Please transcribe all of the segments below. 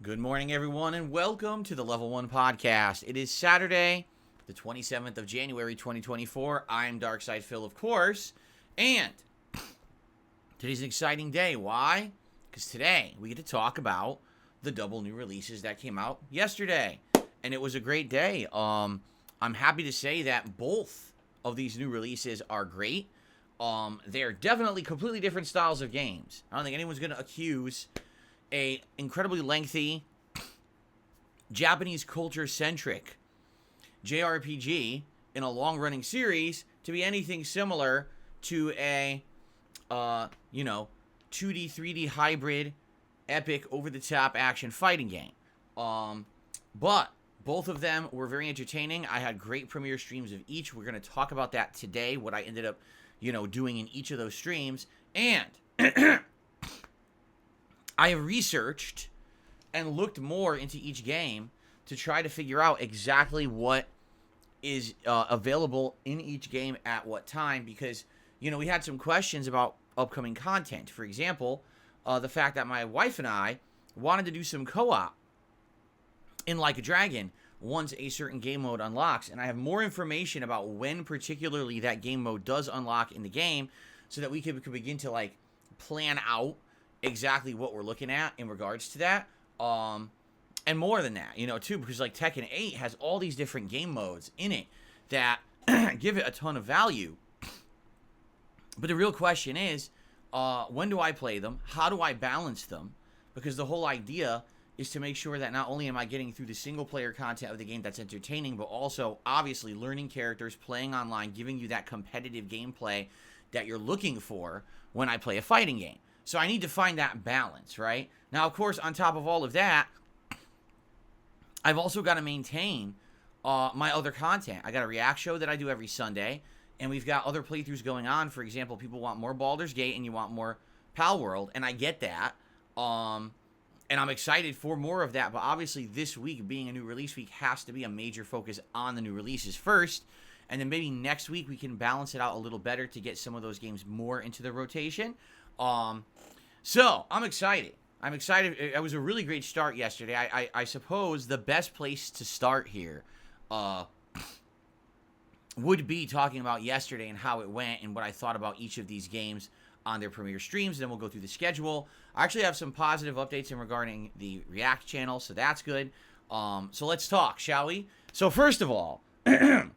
Good morning, everyone, and welcome to the Level 1 Podcast. It is Saturday, the 27th of January, 2024. I'm Darkside Phil, of course, and today's an exciting day. Why? Because today we get to talk about the double new releases that came out yesterday, and it was a great day. I'm happy to say that both of these new releases are great. They're definitely completely different styles of games. I don't think anyone's going to accuse a incredibly lengthy, Japanese culture-centric JRPG in a long-running series to be anything similar to a, 2D, 3D hybrid, epic, over-the-top action fighting game. But both of them were very entertaining. I had great premiere streams of each. We're going to talk about that today, what I ended up, doing in each of those streams. And I researched and looked more into each game to try to figure out exactly what is available in each game at what time, because, we had some questions about upcoming content. For example, the fact that my wife and I wanted to do some co-op in Like a Dragon once a certain game mode unlocks, and I have more information about when particularly that game mode does unlock in the game so that we could begin to, plan out exactly what we're looking at in regards to that, and more than that, too, because Tekken 8 has all these different game modes in it that give it a ton of value. But the real question is, when do I play them? How do I balance them? Because the whole idea is to make sure that not only am I getting through the single player content of the game that's entertaining, but also obviously learning characters, playing online, giving you that competitive gameplay that you're looking for when I play a fighting game. So I need to find that balance, right? Now, of course, on top of all of that, I've also got to maintain my other content. I got a React show that I do every Sunday, and we've got other playthroughs going on. For example, people want more Baldur's Gate, and you want more Pal World, and I get that. And I'm excited for more of that, but obviously this week, being a new release week, has to be a major focus on the new releases first, and then maybe next week we can balance it out a little better to get some of those games more into the rotation. So I'm excited. It was a really great start yesterday. I suppose the best place to start here would be talking about yesterday and how it went and what I thought about each of these games on their premiere streams. Then we'll go through the schedule. I actually have some positive updates regarding the React channel, so that's good. So let's talk, shall we? So first of all, I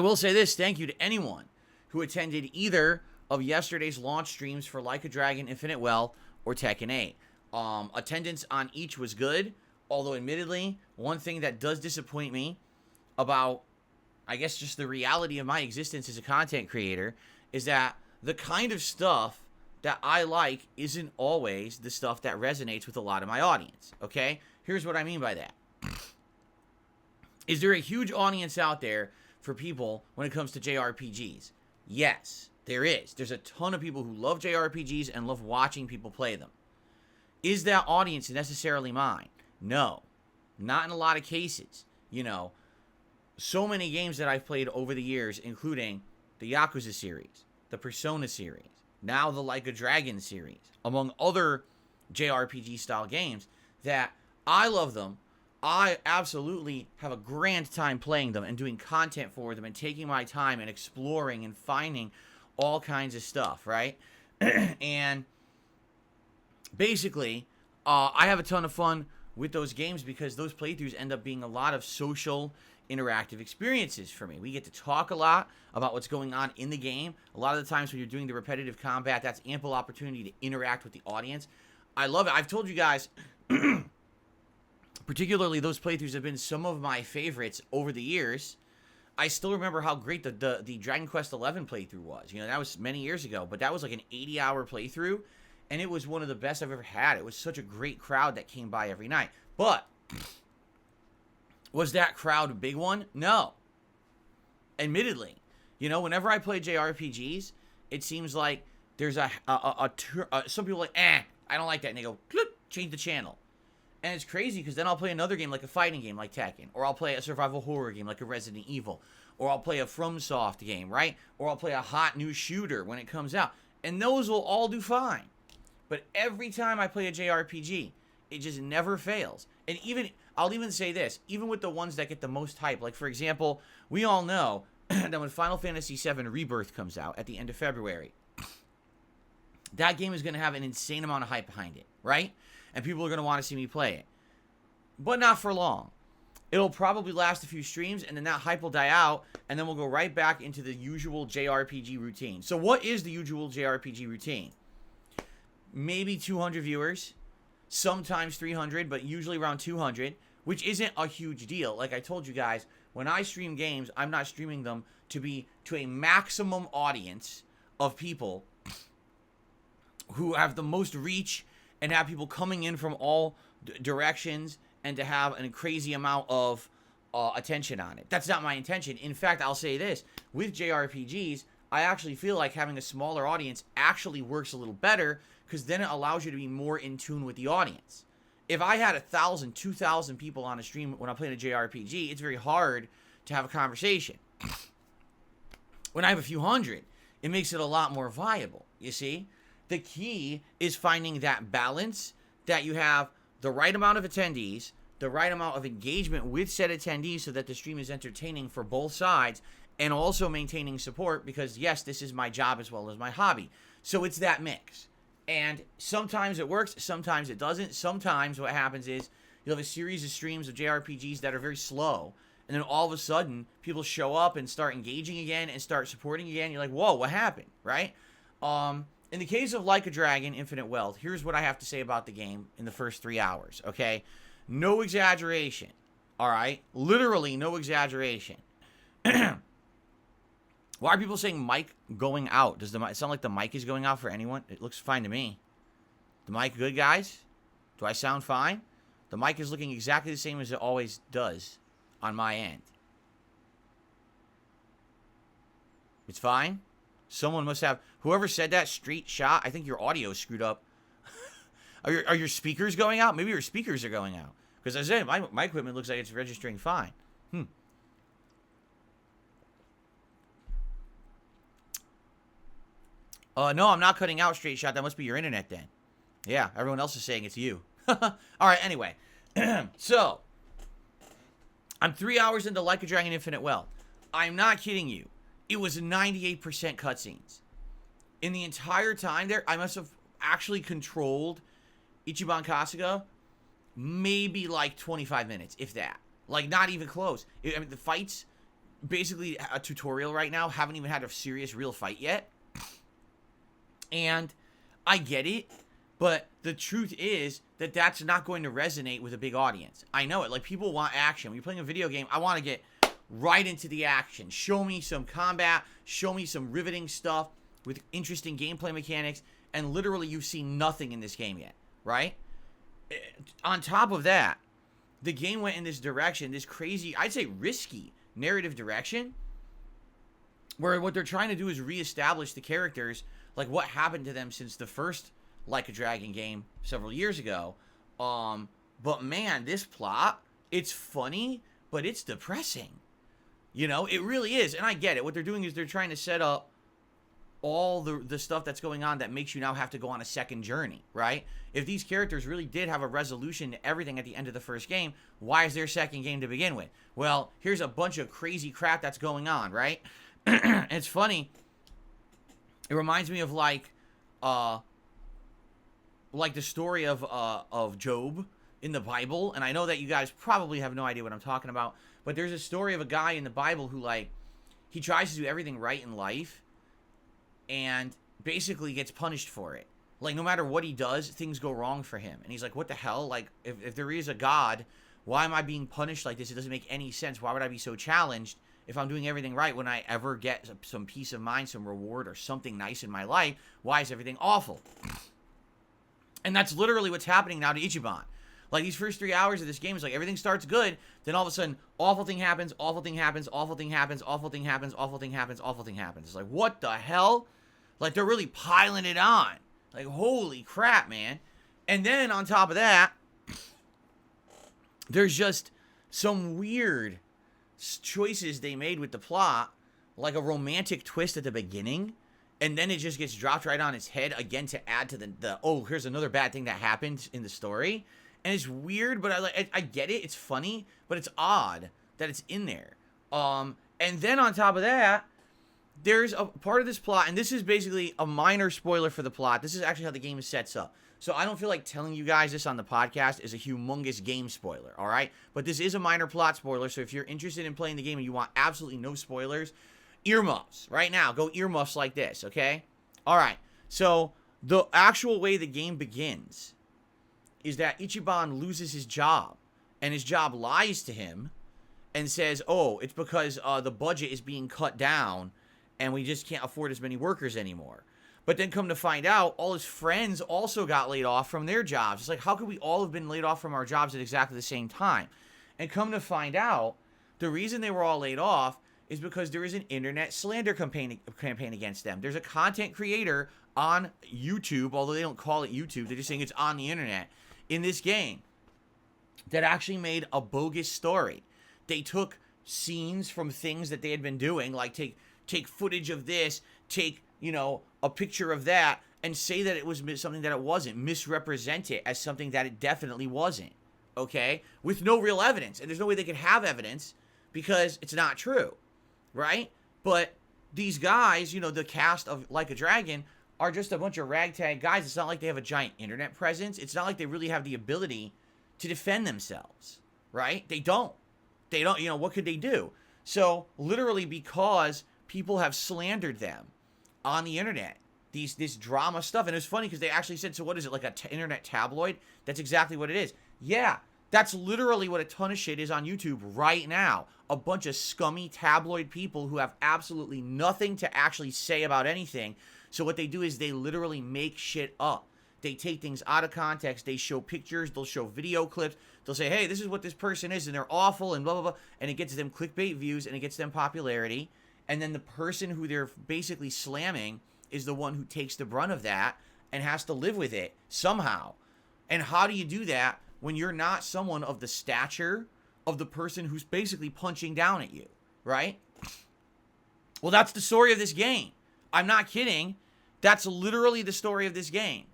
will say this. Thank you to anyone who attended either of yesterday's launch streams for Like a Dragon, Infinite Well, or Tekken 8. Attendance on each was good, although admittedly, one thing that does disappoint me about, I guess, just the reality of my existence as a content creator is that the kind of stuff that I like isn't always the stuff that resonates with a lot of my audience, okay? Here's what I mean by that. Is there a huge audience out there for people when it comes to JRPGs? Yes. There is. There's a ton of people who love JRPGs and love watching people play them. Is that audience necessarily mine? No, not in a lot of cases. You know, so many games that I've played over the years, including the Yakuza series, the Persona series, now the Like a Dragon series, among other JRPG style games, that I love them. I absolutely have a grand time playing them and doing content for them and taking my time and exploring and finding all kinds of stuff, right? And basically, I have a ton of fun with those games because those playthroughs end up being a lot of social interactive experiences for me. We get to talk a lot about what's going on in the game. A lot of the times when you're doing the repetitive combat, that's ample opportunity to interact with the audience. I love it. I've told you guys, particularly those playthroughs have been some of my favorites over the years. I still remember how great the Dragon Quest XI playthrough was. You know, that was many years ago, but that was like an 80-hour playthrough, and it was one of the best I've ever had. It was such a great crowd that came by every night. But was that crowd a big one? No. Admittedly. You know, whenever I play JRPGs, it seems like there's some people are like, I don't like that. And they go, clip, change the channel. And it's crazy because then I'll play another game like a fighting game like Tekken. Or I'll play a survival horror game like a Resident Evil. Or I'll play a FromSoft game, right? Or I'll play a hot new shooter when it comes out. And those will all do fine. But every time I play a JRPG, it just never fails. And I'll even say this, even with the ones that get the most hype, like for example, we all know that when Final Fantasy VII Rebirth comes out at the end of February, that game is going to have an insane amount of hype behind it, right? And people are going to want to see me play it. But not for long. It'll probably last a few streams, and then that hype will die out, and then we'll go right back into the usual JRPG routine. So what is the usual JRPG routine? Maybe 200 viewers, sometimes 300, but usually around 200, which isn't a huge deal. Like I told you guys, when I stream games, I'm not streaming them to a maximum audience of people who have the most reach and have people coming in from all directions and to have a crazy amount of attention on it. That's not my intention. In fact, I'll say this. With JRPGs, I actually feel like having a smaller audience actually works a little better because then it allows you to be more in tune with the audience. If I had 1,000, 2,000 people on a stream when I'm playing a JRPG, it's very hard to have a conversation. When I have a few hundred, it makes it a lot more viable, you see? The key is finding that balance, that you have the right amount of attendees, the right amount of engagement with said attendees so that the stream is entertaining for both sides, and also maintaining support because, yes, this is my job as well as my hobby. So it's that mix. And sometimes it works, sometimes it doesn't. Sometimes what happens is you'll have a series of streams of JRPGs that are very slow, and then all of a sudden people show up and start engaging again and start supporting again. You're like, whoa, what happened, right? In the case of Like a Dragon, Infinite Wealth, here's what I have to say about the game in the first 3 hours, okay? No exaggeration, all right? Literally no exaggeration. Why are people saying mic going out? Does it sound like the mic is going out for anyone? It looks fine to me. The mic good, guys? Do I sound fine? The mic is looking exactly the same as it always does on my end. It's fine? Someone must have... Whoever said that straight shot, I think your audio is screwed up. Are your speakers going out? Maybe your speakers are going out. Because as I said, my equipment looks like it's registering fine. No, I'm not cutting out straight shot. That must be your internet then. Yeah, everyone else is saying it's you. All right, anyway. So, I'm 3 hours into Like a Dragon Infinite Wealth. I'm not kidding you. It was 98% cutscenes. In the entire time there, I must have actually controlled Ichiban Kasuga maybe like 25 minutes, if that. Like, not even close. I mean, the fights, basically a tutorial right now, haven't even had a serious real fight yet. And I get it, but the truth is that that's not going to resonate with a big audience. I know it. Like, people want action. When you're playing a video game, I want to get right into the action. Show me some combat. Show me some riveting stuff with interesting gameplay mechanics. And literally, you've seen nothing in this game yet, right? On top of that, the game went in this direction, this crazy, I'd say risky narrative direction, where what they're trying to do is reestablish the characters, like what happened to them since the first Like a Dragon game several years ago, But man, this plot, it's funny, but it's depressing. You know, it really is. And I get it. What they're doing is they're trying to set up all the stuff that's going on that makes you now have to go on a second journey, right? If these characters really did have a resolution to everything at the end of the first game, why is there a second game to begin with? Well, here's a bunch of crazy crap that's going on, right? It's funny. It reminds me of like the story of Job in the Bible, and I know that you guys probably have no idea what I'm talking about, but there's a story of a guy in the Bible who, like, he tries to do everything right in life and basically gets punished for it. Like, no matter what he does, things go wrong for him. And he's like, what the hell? Like, if there is a God, why am I being punished like this? It doesn't make any sense. Why would I be so challenged if I'm doing everything right? When I ever get some peace of mind, some reward, or something nice in my life, why is everything awful? And that's literally what's happening now to Ichiban. Like, these first 3 hours of this game is like, everything starts good, then all of a sudden, awful thing happens, awful thing happens, awful thing happens, awful thing happens, awful thing happens, awful thing happens. It's like, what the hell? Like, they're really piling it on. Like, holy crap, man. And then, on top of that, there's just some weird choices they made with the plot, like a romantic twist at the beginning, and then it just gets dropped right on its head again to add to the oh, here's another bad thing that happened in the story. And it's weird, but I get it. It's funny, but it's odd that it's in there. And then on top of that, there's a part of this plot, and this is basically a minor spoiler for the plot. This is actually how the game sets up. So I don't feel like telling you guys this on the podcast is a humongous game spoiler, all right? But this is a minor plot spoiler, so if you're interested in playing the game and you want absolutely no spoilers, earmuffs. Right now, go earmuffs like this, okay? All right, so the actual way the game begins is that Ichiban loses his job, and his job lies to him and says, oh, it's because the budget is being cut down and we just can't afford as many workers anymore. But then come to find out, all his friends also got laid off from their jobs. It's like, how could we all have been laid off from our jobs at exactly the same time? And come to find out, the reason they were all laid off is because there is an internet slander campaign against them. There's a content creator on YouTube, although they don't call it YouTube, they're just saying it's on the internet, in this game, that actually made a bogus story. They took scenes from things that they had been doing, like take footage of this, take, you know, a picture of that, and say that it was something that it wasn't, misrepresent it as something that it definitely wasn't, okay? With no real evidence, and there's no way they could have evidence because it's not true, right? But these guys, you know, the cast of Like a Dragon, are just a bunch of ragtag guys. It's not like they have a giant internet presence. It's not like they really have the ability to defend themselves, right? They don't, you know, what could they do? So, literally, because people have slandered them on the internet, this drama stuff, and it was funny because they actually said, so what is it, like an internet tabloid? That's exactly what it is. Yeah, that's literally what a ton of shit is on YouTube right now. A bunch of scummy tabloid people who have absolutely nothing to actually say about anything. So what they do is they literally make shit up. They take things out of context. They show pictures. They'll show video clips. They'll say, hey, this is what this person is, and they're awful, and blah, blah, blah. And it gets them clickbait views, and it gets them popularity. And then the person who they're basically slamming is the one who takes the brunt of that and has to live with it somehow. And how do you do that when you're not someone of the stature of the person who's basically punching down at you, right? Well, that's the story of this game. I'm not kidding. That's literally the story of this game.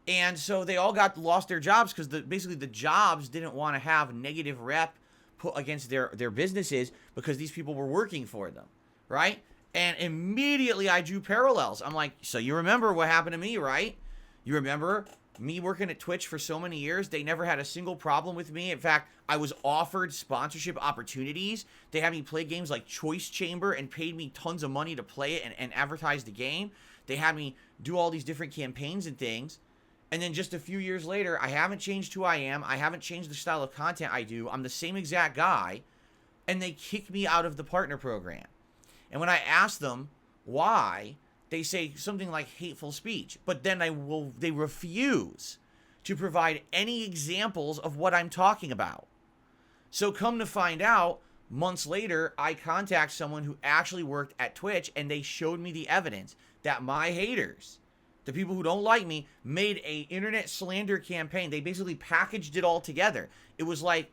And so they all lost their jobs because basically the jobs didn't want to have negative rep put against their businesses because these people were working for them, right? And immediately I drew parallels. I'm like, so you remember what happened to me, right? You remember me working at Twitch for so many years? They never had a single problem with me. In fact, I was offered sponsorship opportunities. They had me play games like Choice Chamber and paid me tons of money to play it and advertise the game. They had me do all these different campaigns and things. And then just a few years later, I haven't changed who I am. I haven't changed the style of content I do. I'm the same exact guy. And they kick me out of the partner program. And when I ask them why, they say something like hateful speech. But then they refuse to provide any examples of what I'm talking about. So come to find out, months later, I contact someone who actually worked at Twitch, and they showed me the evidence that my haters the people who don't like me, made a internet slander campaign. They basically packaged it all together. It was like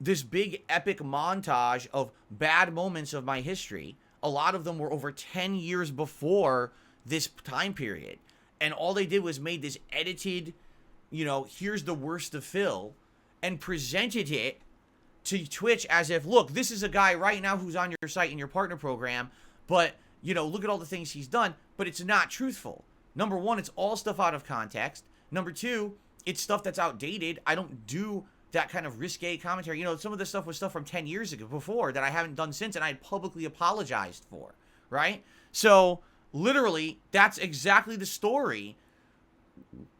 this big epic montage of bad moments of my history. A lot of them were over 10 years before this time period. And all they did was made this edited, here's the worst of Phil, and presented it to Twitch as if, look, this is a guy right now who's on your site in your partner program, but, look at all the things he's done, but it's not truthful. Number one, it's all stuff out of context. Number two, it's stuff that's outdated. I don't do that kind of risque commentary. Some of this stuff was stuff from 10 years ago before that I haven't done since, and I had publicly apologized for, right? So, literally, that's exactly the story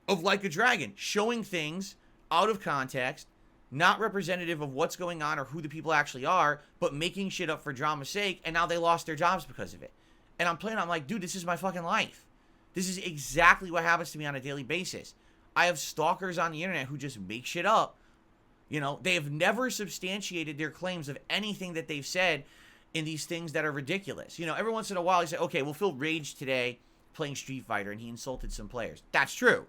of Like a Dragon, showing things out of context, not representative of what's going on or who the people actually are, but making shit up for drama's sake, and now they lost their jobs because of it. And I'm like, dude, this is my fucking life. This is exactly what happens to me on a daily basis. I have stalkers on the internet who just make shit up. They have never substantiated their claims of anything that they've said in these things that are ridiculous. Every once in a while, you say, okay, well, Phil raged today playing Street Fighter and he insulted some players. That's true.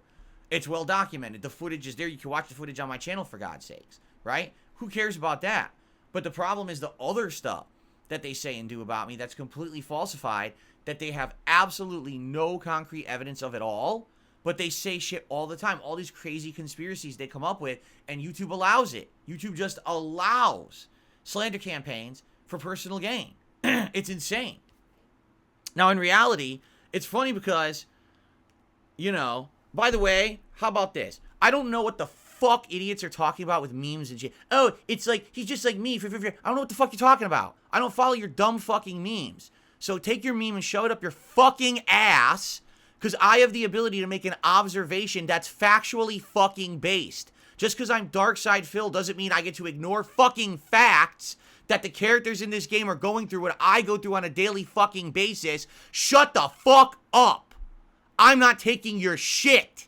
It's well documented. The footage is there. You can watch the footage on my channel, for God's sakes, right? Who cares about that? But the problem is the other stuff that they say and do about me that's completely falsified, that they have absolutely no concrete evidence of at all, but they say shit all the time. All these crazy conspiracies they come up with, and YouTube allows it. YouTube just allows slander campaigns for personal gain. It's insane. Now, in reality, it's funny because, by the way, how about this? I don't know what the fuck idiots are talking about with memes and shit. Oh, it's like, he's just like me. I don't know what the fuck you're talking about. I don't follow your dumb fucking memes. So take your meme and shove it up your fucking ass, because I have the ability to make an observation that's factually fucking based. Just because I'm Darkside Phil doesn't mean I get to ignore fucking facts that the characters in this game are going through what I go through on a daily fucking basis. Shut the fuck up. I'm not taking your shit.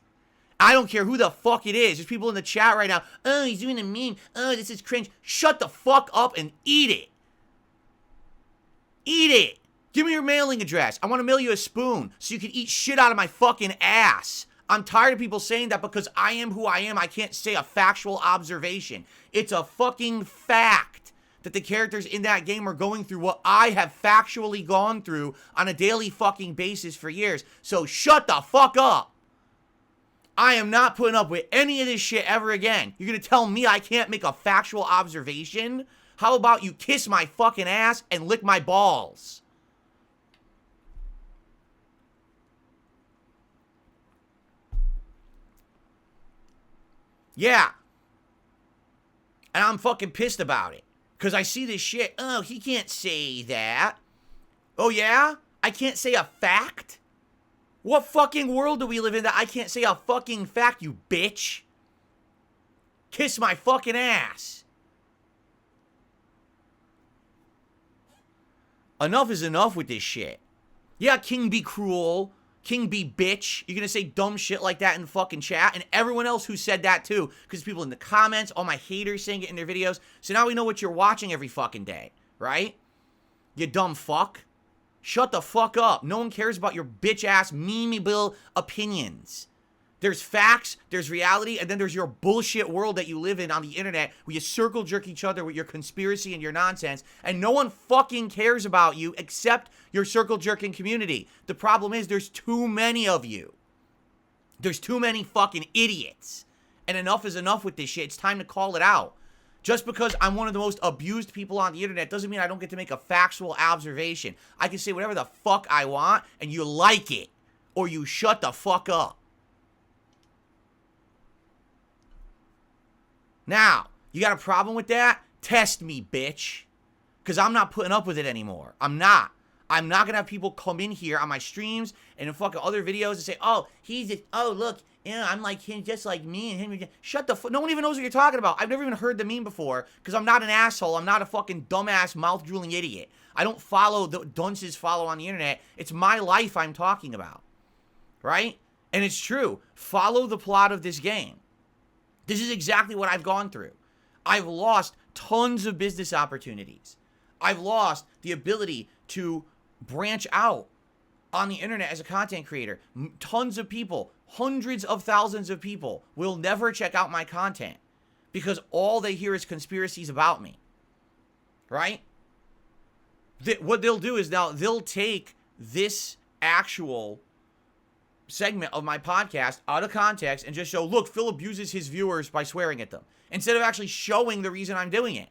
I don't care who the fuck it is. There's people in the chat right now. Oh, he's doing a meme. Oh, this is cringe. Shut the fuck up and eat it. Eat it. Give me your mailing address. I want to mail you a spoon so you can eat shit out of my fucking ass. I'm tired of people saying that because I am who I am, I can't say a factual observation. It's a fucking fact that the characters in that game are going through what I have factually gone through on a daily fucking basis for years. So shut the fuck up. I am not putting up with any of this shit ever again. You're going to tell me I can't make a factual observation? How about you kiss my fucking ass and lick my balls? Yeah. And I'm fucking pissed about it. Because I see this shit. Oh, he can't say that. Oh, yeah? I can't say a fact? What fucking world do we live in that I can't say a fucking fact, you bitch? Kiss my fucking ass. Enough is enough with this shit. Yeah, King be cruel. King be bitch. You're gonna say dumb shit like that in fucking chat, and everyone else who said that too, because people in the comments, all my haters saying it in their videos. So now we know what you're watching every fucking day, right? You dumb fuck. Shut the fuck up. No one cares about your bitch ass memeable opinions. There's facts, there's reality, and then there's your bullshit world that you live in on the internet where you circle jerk each other with your conspiracy and your nonsense, and no one fucking cares about you except your circle jerking community. The problem is there's too many of you. There's too many fucking idiots. And enough is enough with this shit. It's time to call it out. Just because I'm one of the most abused people on the internet doesn't mean I don't get to make a factual observation. I can say whatever the fuck I want, and you like it. Or you shut the fuck up. Now, you got a problem with that? Test me, bitch. Because I'm not putting up with it anymore. I'm not. I'm not going to have people come in here on my streams and in fucking other videos and say, oh, he's just, oh, look, I'm like him, just like me and him. Shut the fuck. No one even knows what you're talking about. I've never even heard the meme before because I'm not an asshole. I'm not a fucking dumbass, mouth-drooling idiot. I don't follow the dunces follow on the internet. It's my life I'm talking about. Right? And it's true. Follow the plot of this game. This is exactly what I've gone through. I've lost tons of business opportunities. I've lost the ability to branch out on the internet as a content creator. Tons of people, hundreds of thousands of people will never check out my content because all they hear is conspiracies about me, right? What they'll do is now they'll take this actual segment of my podcast out of context and just show, look, Phil abuses his viewers by swearing at them, instead of actually showing the reason I'm doing it.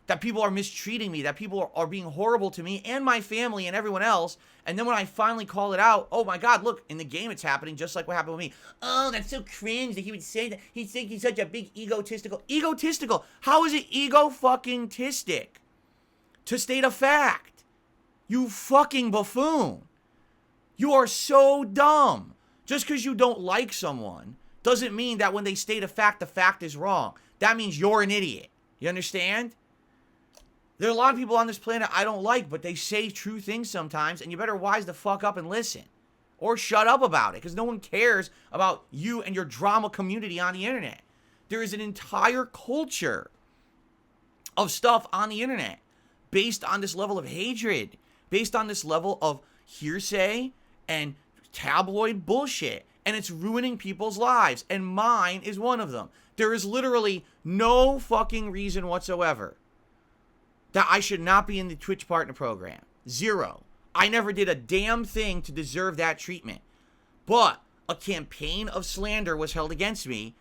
That people are mistreating me, that people are being horrible to me and my family and everyone else. And then when I finally call it out, oh my God, look, in the game it's happening just like what happened with me. Oh, that's so cringe that he would say that. He'd think he's such a big egotistical. Egotistical? How is it ego-fucking-tistic? To state a fact. You fucking buffoon. You are so dumb. Just because you don't like someone doesn't mean that when they state a fact, the fact is wrong. That means you're an idiot. You understand? There are a lot of people on this planet I don't like, but they say true things sometimes, and you better wise the fuck up and listen. Or shut up about it, because no one cares about you and your drama community on the internet. There is an entire culture of stuff on the internet based on this level of hatred, based on this level of hearsay and tabloid bullshit, and it's ruining people's lives, and mine is one of them. There is literally no fucking reason whatsoever that I should not be in the Twitch partner program. Zero. I never did a damn thing to deserve that treatment. But a campaign of slander was held against me,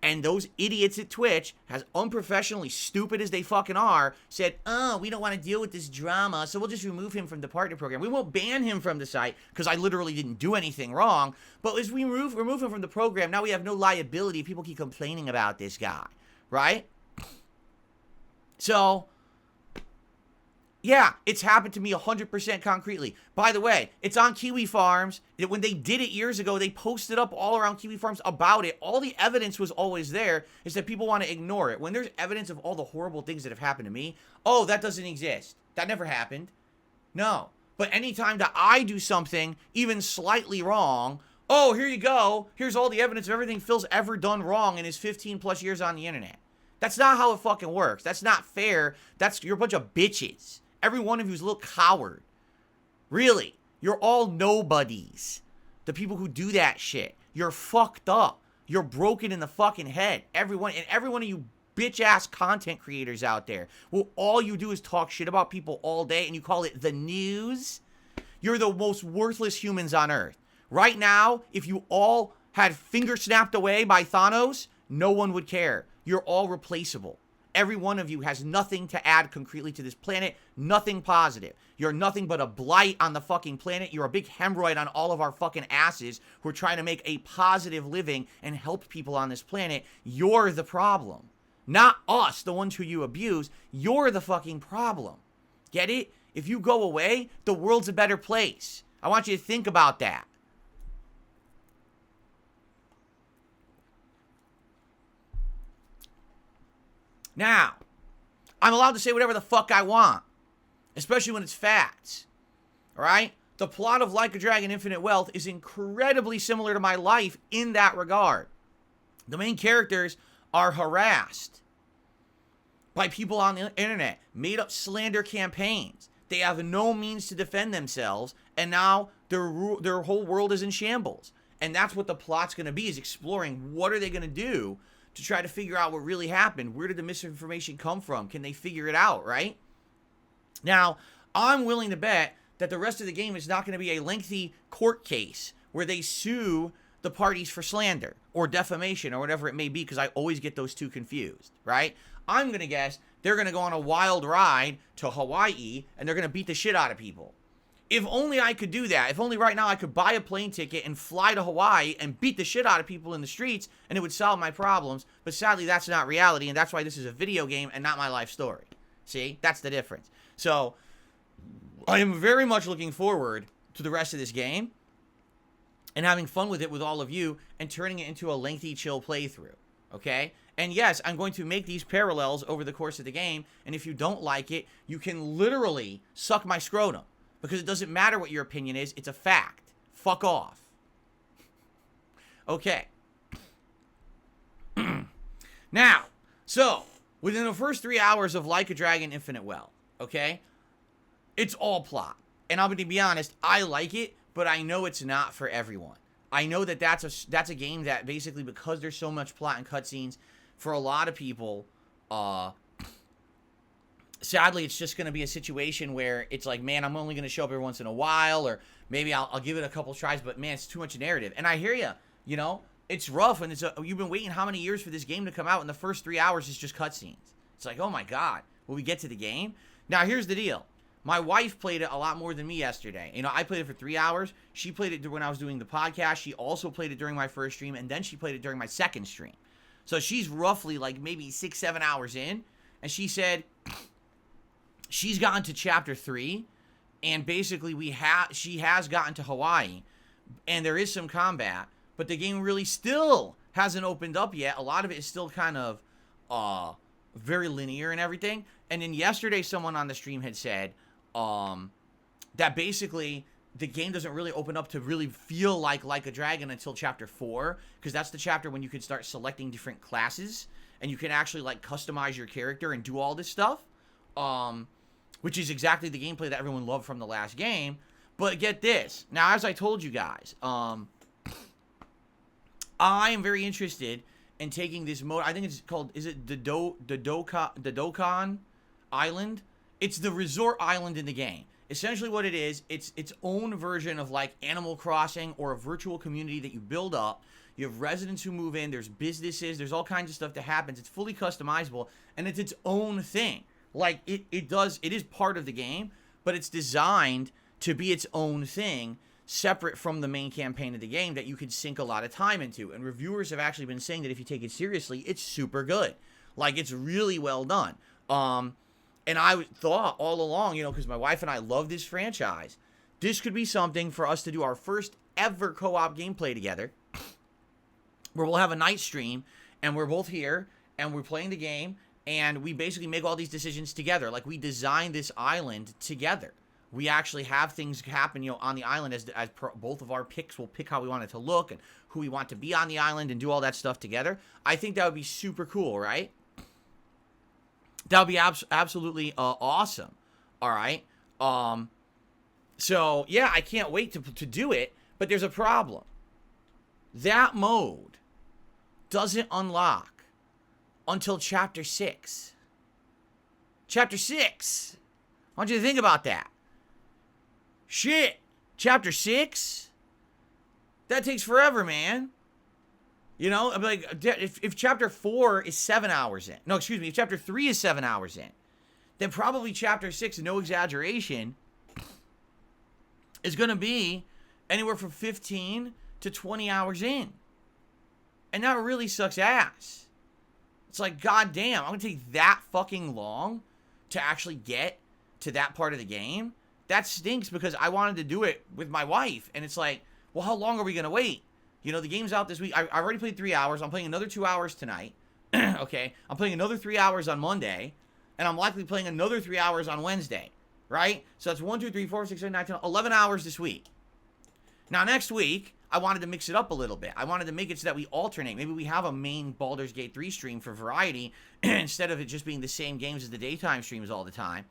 and those idiots at Twitch, as unprofessionally stupid as they fucking are, said, oh, we don't want to deal with this drama, so we'll just remove him from the partner program. We won't ban him from the site, because I literally didn't do anything wrong, but as we remove him from the program, now we have no liability if people keep complaining about this guy, right? So yeah, it's happened to me 100% concretely. By the way, it's on Kiwi Farms. When they did it years ago, they posted up all around Kiwi Farms about it. All the evidence was always there. Is that people want to ignore it. When there's evidence of all the horrible things that have happened to me, oh, that doesn't exist. That never happened. No. But anytime that I do something even slightly wrong, oh, here you go. Here's all the evidence of everything Phil's ever done wrong in his 15 plus years on the internet. That's not how it fucking works. That's not fair. You're a bunch of bitches. Every one of you is a little coward. Really. You're all nobodies. The people who do that shit. You're fucked up. You're broken in the fucking head. Every one of you bitch-ass content creators out there. Well, all you do is talk shit about people all day and you call it the news. You're the most worthless humans on earth. Right now, if you all had finger snapped away by Thanos, no one would care. You're all replaceable. Every one of you has nothing to add concretely to this planet. Nothing positive. You're nothing but a blight on the fucking planet. You're a big hemorrhoid on all of our fucking asses who are trying to make a positive living and help people on this planet. You're the problem. Not us, the ones who you abuse. You're the fucking problem. Get it? If you go away, the world's a better place. I want you to think about that. Now, I'm allowed to say whatever the fuck I want, especially when it's facts, all right? The plot of Like a Dragon Infinite Wealth is incredibly similar to my life in that regard. The main characters are harassed by people on the internet, made up slander campaigns. They have no means to defend themselves, and now their whole world is in shambles. And that's what the plot's going to be, is exploring what are they going to do to try to figure out what really happened. Where did the misinformation come from? Can they figure it out, right? Now, I'm willing to bet that the rest of the game is not going to be a lengthy court case where they sue the parties for slander or defamation or whatever it may be, because I always get those two confused, right? I'm going to guess they're going to go on a wild ride to Hawaii and they're going to beat the shit out of people. If only I could do that. If only right now I could buy a plane ticket and fly to Hawaii and beat the shit out of people in the streets, and it would solve my problems. But sadly, that's not reality, and that's why this is a video game and not my life story. See? That's the difference. So, I am very much looking forward to the rest of this game and having fun with it with all of you and turning it into a lengthy, chill playthrough. Okay? And yes, I'm going to make these parallels over the course of the game, and if you don't like it, you can literally suck my scrotum. Because it doesn't matter what your opinion is, it's a fact. Fuck off. Okay. Now, so, within the first 3 hours of Like a Dragon Infinite Wealth, okay, it's all plot. And I'm going to be honest, I like it, but I know it's not for everyone. I know that that's a game that basically, because there's so much plot and cutscenes, for a lot of people, sadly, it's just going to be a situation where it's like, man, I'm only going to show up every once in a while, or maybe I'll give it a couple tries, but man, it's too much narrative. And I hear you, you know, it's rough, and you've been waiting how many years for this game to come out, and the first 3 hours is just cutscenes. It's like, oh my God, will we get to the game? Now, here's the deal. My wife played it a lot more than me yesterday. You know, I played it for 3 hours. She played it when I was doing the podcast. She also played it during my first stream, and then she played it during my second stream. So she's roughly like maybe 6-7 hours in, and she said she's gotten to chapter 3, and basically she has gotten to Hawaii, and there is some combat, but the game really still hasn't opened up yet. A lot of it is still kind of very linear and everything. And then yesterday, someone on the stream had said that basically the game doesn't really open up to really feel like a dragon until chapter 4, because that's the chapter when you can start selecting different classes, and you can actually like customize your character and do all this stuff, which is exactly the gameplay that everyone loved from the last game. But get this, now as I told you guys, I am very interested in taking this mode. I think it's called, is it the Dokkan Island? It's the resort island in the game. Essentially what it is, it's its own version of like Animal Crossing, or a virtual community that you build up. You have residents who move in, there's businesses, there's all kinds of stuff that happens. It's fully customizable, and it's its own thing. Like, it is part of the game, but it's designed to be its own thing, separate from the main campaign of the game that you could sink a lot of time into. And reviewers have actually been saying that if you take it seriously, it's super good. Like, it's really well done. And I thought all along, you know, because my wife and I love this franchise, this could be something for us to do our first ever co-op gameplay together, where we'll have a night stream, and we're both here, and we're playing the game, and we basically make all these decisions together. Like, we design this island together. We actually have things happen, you know, on the island as both of our picks will pick how we want it to look and who we want to be on the island, and do all that stuff together. I think that would be super cool, right? That would be absolutely awesome. All right. So yeah, I can't wait to do it, but there's a problem. That mode doesn't unlock until chapter 6. Chapter 6. I want you to think about that. Shit. Chapter 6? That takes forever, man. You know, I'm like, if chapter 4 is 7 hours in, no, excuse me, if chapter 3 is 7 hours in, then probably chapter 6, no exaggeration, is going to be anywhere from 15 to 20 hours in. And that really sucks ass. It's like, goddamn, I'm going to take that fucking long to actually get to that part of the game? That stinks, because I wanted to do it with my wife. And it's like, well, how long are we going to wait? You know, the game's out this week. I already played 3 hours. I'm playing another 2 hours tonight. Okay? I'm playing another 3 hours on Monday. And I'm likely playing another 3 hours on Wednesday. Right? So that's 1, 2, 3, 4, 6, 7, 9, 10, 11 hours this week. Now, next week, I wanted to mix it up a little bit. I wanted to make it so that we alternate. Maybe we have a main Baldur's Gate 3 stream for variety, instead of it just being the same games as the daytime streams all the time.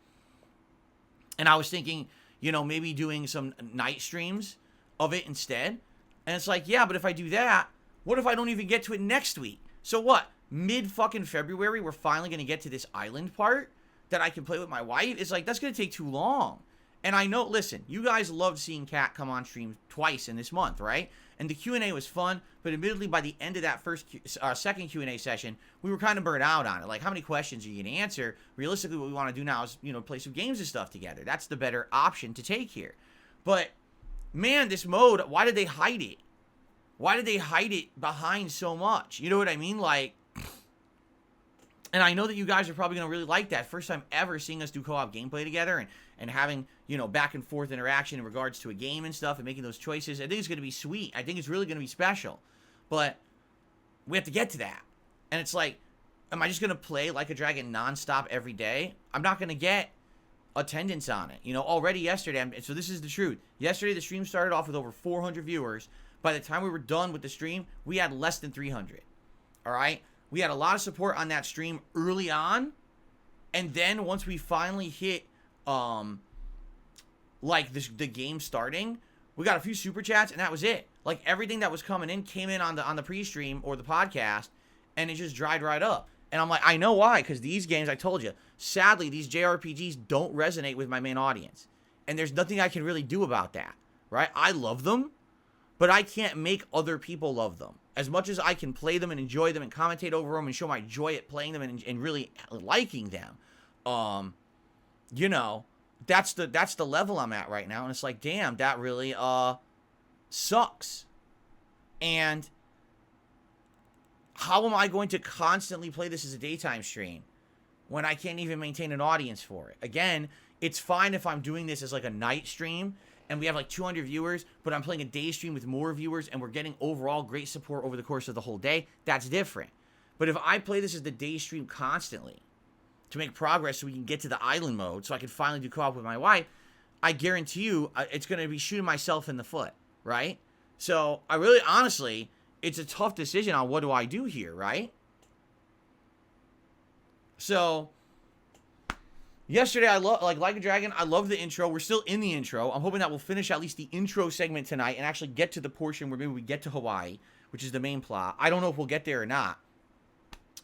And I was thinking, you know, maybe doing some night streams of it instead. And it's like, yeah, but if I do that, what if I don't even get to it next week? So what? Mid-fucking February, we're finally going to get to this island part that I can play with my wife? It's like, that's going to take too long. And I know, listen, you guys loved seeing Kat come on stream twice in this month, right? And the Q&A was fun, but admittedly, by the end of that second Q&A session, we were kind of burnt out on it. Like, how many questions are you going to answer? Realistically, what we want to do now is, you know, play some games and stuff together. That's the better option to take here. But man, this mode, why did they hide it? Why did they hide it behind so much? You know what I mean? Like, and I know that you guys are probably going to really like that. First time ever seeing us do co-op gameplay together, and having, you know, back and forth interaction in regards to a game and stuff, and making those choices. I think it's going to be sweet. I think it's really going to be special. But we have to get to that. And it's like, am I just going to play Like a Dragon nonstop every day? I'm not going to get attendance on it. You know, already yesterday, so this is the truth. Yesterday, the stream started off with over 400 viewers. By the time we were done with the stream, we had less than 300. All right? We had a lot of support on that stream early on. And then once we finally hit, like, the game starting, We got a few super chats, and that was it. Like, everything that was coming in came in on the pre-stream or the podcast, and it just dried right up. And I'm like, I know why, because these games, I told you, sadly, these JRPGs don't resonate with my main audience. And there's nothing I can really do about that, right? I love them, but I can't make other people love them. As much as I can play them and enjoy them and commentate over them and show my joy at playing them and really liking them, you know, that's the level I'm at right now. And it's like, damn, that really sucks. And how am I going to constantly play this as a daytime stream when I can't even maintain an audience for it? Again, it's fine if I'm doing this as like a night stream and we have like 200 viewers, but I'm playing a day stream with more viewers and we're getting overall great support over the course of the whole day. That's different. But if I play this as the day stream constantly to make progress so we can get to the island mode so I can finally do co-op with my wife, I guarantee you it's going to be shooting myself in the foot, right? So I really, honestly, it's a tough decision on what do I do here, right? So yesterday, I love, like a Dragon, I love the intro. We're still in the intro. I'm hoping that we'll finish at least the intro segment tonight and actually get to the portion where maybe we get to Hawaii, which is the main plot. I don't know if we'll get there or not.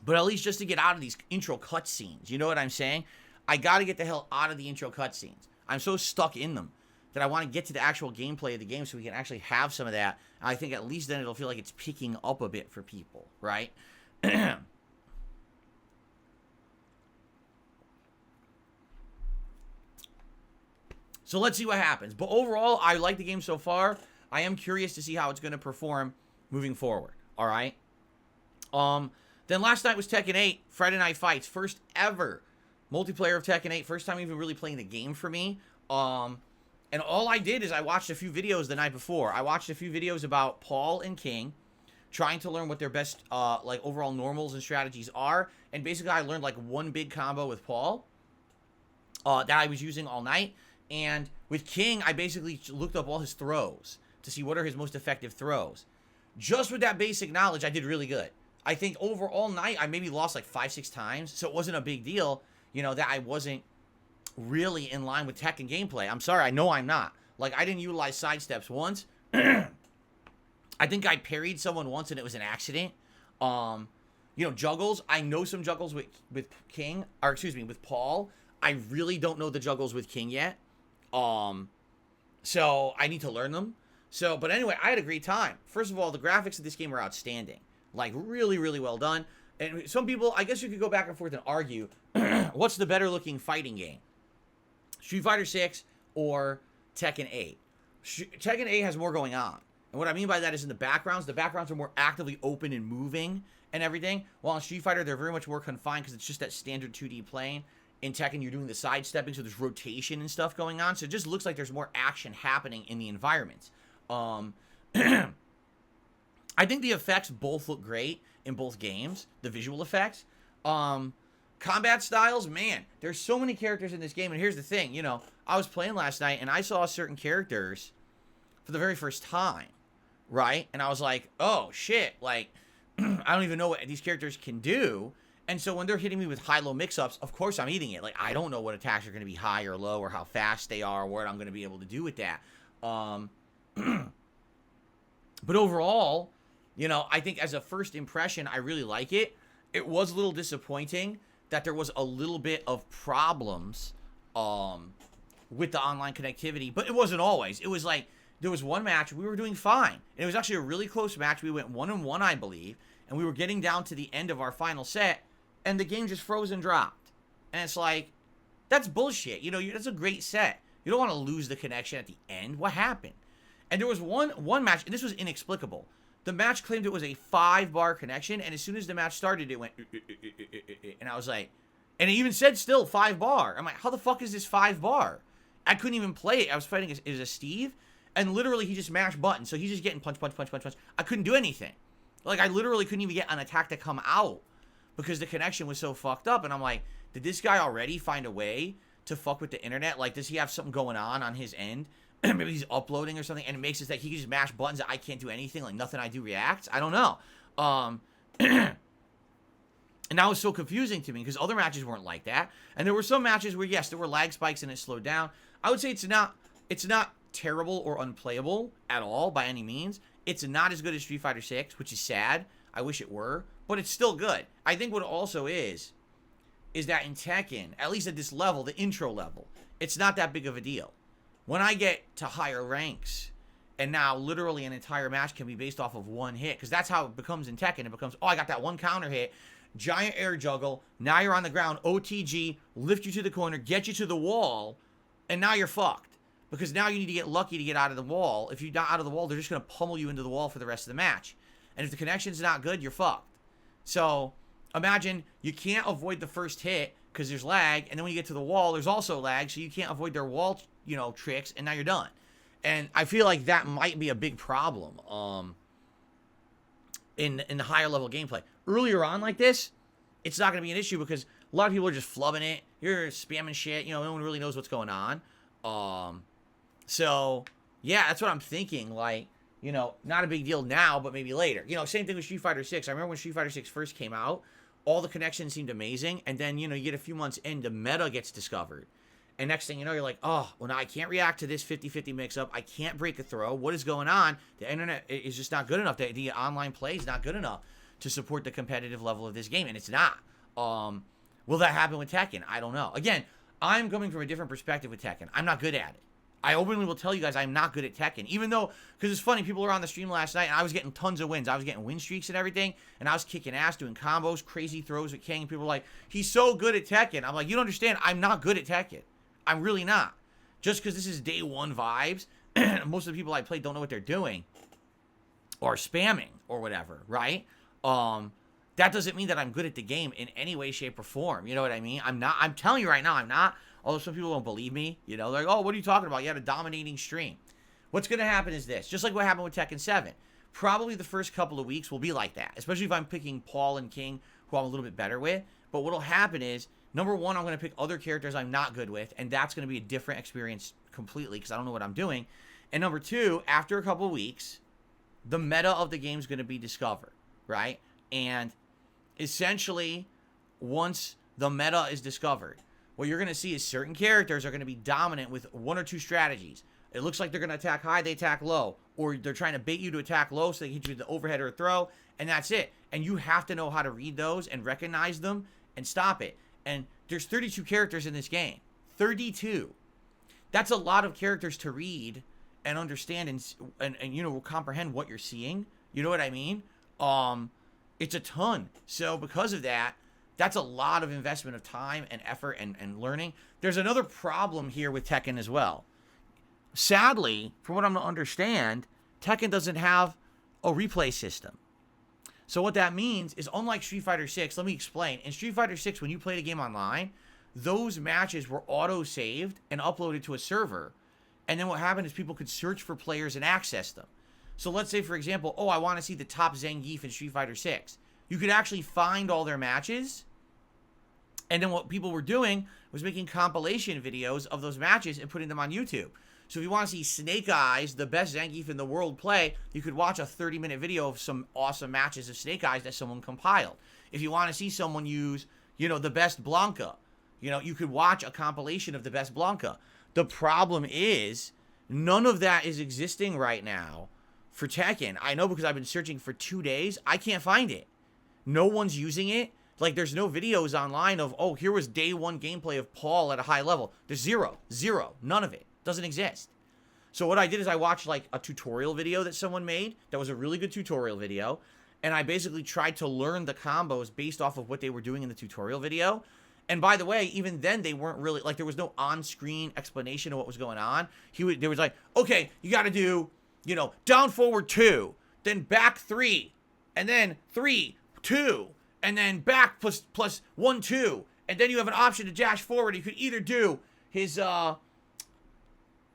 But at least just to get out of these intro cutscenes. You know what I'm saying? I got to get the hell out of the intro cutscenes. I'm so stuck in them that I want to get to the actual gameplay of the game so we can actually have some of that. I think at least then it'll feel like it's picking up a bit for people, right? So let's see what happens. But overall, I like the game so far. I am curious to see how it's going to perform moving forward. All right. Then last night was Tekken 8, Friday Night Fights. First ever multiplayer of Tekken 8. First time even really playing the game for me. And all I did is I watched a few videos the night before. I watched a few videos about Paul and King, trying to learn what their best, like, overall normals and strategies are. And basically, I learned, like, one big combo with Paul that I was using all night. And with King, I basically looked up all his throws to see what are his most effective throws. Just with that basic knowledge, I did really good. I think overall night, I maybe lost like 5-6 times. So it wasn't a big deal, you know, that I wasn't really in line with Tekken gameplay. I'm sorry, I know I'm not. Like, I didn't utilize sidesteps once. I think I parried someone once and it was an accident. You know, juggles. I know some juggles with King, or excuse me, with Paul. I really don't know the juggles with King yet. So I need to learn them. So, but anyway, I had a great time. First of all, the graphics of this game are outstanding. Like, really, really well done. And some people, I guess you could go back and forth and argue, what's the better looking fighting game? Street Fighter 6 or Tekken 8? Tekken 8 has more going on. And what I mean by that is in the backgrounds are more actively open and moving and everything. While in Street Fighter, they're very much more confined because it's just that standard 2D plane. In Tekken, you're doing the sidestepping, so there's rotation and stuff going on. So it just looks like there's more action happening in the environments. I think the effects both look great in both games. The visual effects. Combat styles, man, there's so many characters in this game. And here's the thing, you know, I was playing last night and I saw certain characters for the very first time, right? And I was like, oh, shit, like, I don't even know what these characters can do. And so when they're hitting me with high-low mix-ups, of course I'm eating it. Like, I don't know what attacks are going to be high or low or how fast they are or what I'm going to be able to do with that. But overall, you know, I think as a first impression, I really like it. It was a little disappointing that there was a little bit of problems with the online connectivity, but it wasn't always. It was like, there was one match, we were doing fine. And it was actually a really close match. We went 1-1, I believe, and we were getting down to the end of our final set, and the game just froze and dropped. And it's like, that's bullshit. You know, that's a great set. You don't want to lose the connection at the end. What happened? And there was one match, and this was inexplicable. The match claimed it was a 5-bar connection, and as soon as the match started, it went, and I was like, and it even said still 5-bar. I'm like, how the fuck is this 5-bar? I couldn't even play it. I was fighting as a Steve, and literally he just mashed buttons, so he's just getting punch, punch, punch, punch, punch. I couldn't do anything. Like, I literally couldn't even get an attack to come out because the connection was so fucked up, and I'm like, did this guy already find a way to fuck with the internet? Like, does he have something going on his end? Maybe he's uploading or something, and it makes it that he can just mash buttons that I can't do anything, like nothing I do reacts. I don't know. And that was so confusing to me because other matches weren't like that. And there were some matches where, yes, there were lag spikes and it slowed down. I would say it's not terrible or unplayable at all by any means. It's not as good as Street Fighter 6, which is sad. I wish it were, but it's still good. I think what it also is that in Tekken, at least at this level, the intro level, it's not that big of a deal. When I get to higher ranks, and now literally an entire match can be based off of one hit, because that's how it becomes in Tekken. It becomes, oh, I got that one counter hit, giant air juggle, now you're on the ground, OTG, lift you to the corner, get you to the wall, and now you're fucked. Because now you need to get lucky to get out of the wall. If you're not out of the wall, they're just going to pummel you into the wall for the rest of the match. And if the connection's not good, you're fucked. So, imagine you can't avoid the first hit because there's lag, and then when you get to the wall, there's also lag, so you can't avoid their wall, tricks, and now you're done. And I feel like that might be a big problem in the higher level gameplay. Earlier on like this, it's not going to be an issue because a lot of people are just flubbing it. You're spamming shit. No one really knows what's going on. So, yeah, that's what I'm thinking. Like, not a big deal now, but maybe later. Same thing with Street Fighter 6. I remember when Street Fighter 6 first came out, all the connections seemed amazing. And then, you get a few months in, the meta gets discovered. And next thing you know, you're like, oh, well, now I can't react to this 50-50 mix-up. I can't break a throw. What is going on? The internet is just not good enough. The online play is not good enough to support the competitive level of this game, and it's not. Will that happen with Tekken? I don't know. Again, I'm coming from a different perspective with Tekken. I'm not good at it. I openly will tell you guys I'm not good at Tekken, even though, because it's funny, people were on the stream last night, and I was getting tons of wins. I was getting win streaks and everything, and I was kicking ass, doing combos, crazy throws with King, and people were like, he's so good at Tekken. I'm like, you don't understand, I'm not good at Tekken. I'm really not. Just because this is day one vibes, most of the people I play don't know what they're doing, or spamming, or whatever, right? That doesn't mean that I'm good at the game in any way, shape, or form. You know what I mean? I'm not. I'm telling you right now, I'm not. Although some people don't believe me. They're like, oh, what are you talking about? You had a dominating stream. What's going to happen is this. Just like what happened with Tekken 7. Probably the first couple of weeks will be like that. Especially if I'm picking Paul and King, who I'm a little bit better with. But what will happen is, number one, I'm going to pick other characters I'm not good with. And that's going to be a different experience completely because I don't know what I'm doing. And number two, after a couple of weeks, the meta of the game is going to be discovered. Right? And essentially, once the meta is discovered, what you're going to see is certain characters are going to be dominant with one or two strategies. It looks like they're going to attack high, they attack low. Or they're trying to bait you to attack low so they hit you with the overhead or a throw. And that's it. And you have to know how to read those and recognize them and stop it. And there's 32 characters in this game. 32. That's a lot of characters to read and understand and comprehend what you're seeing. You know what I mean? It's a ton. So because of that, that's a lot of investment of time and effort and learning. There's another problem here with Tekken as well. Sadly, from what I'm to understand, Tekken doesn't have a replay system. So what that means is, unlike Street Fighter 6, let me explain. In Street Fighter 6, when you played a game online, those matches were auto-saved and uploaded to a server. And then what happened is people could search for players and access them. So let's say, for example, I want to see the top Zangief in Street Fighter 6. You could actually find all their matches. And then what people were doing was making compilation videos of those matches and putting them on YouTube. So if you want to see Snake Eyes, the best Zangief in the world, play, you could watch a 30-minute video of some awesome matches of Snake Eyes that someone compiled. If you want to see someone use, the best Blanca, you could watch a compilation of the best Blanca. The problem is, none of that is existing right now for Tekken. I know because I've been searching for 2 days. I can't find it. No one's using it. Like, there's no videos online of, here was day one gameplay of Paul at a high level. There's zero. None of it. Doesn't exist. So what I did is I watched, like, a tutorial video that someone made. That was a really good tutorial video. And I basically tried to learn the combos based off of what they were doing in the tutorial video. And by the way, even then, they weren't really, like, there was no on-screen explanation of what was going on. There was like, okay, you got to do, down forward 2, then back 3, and then 3, 2, and then back plus 1, 2. And then you have an option to dash forward. You could either do his, I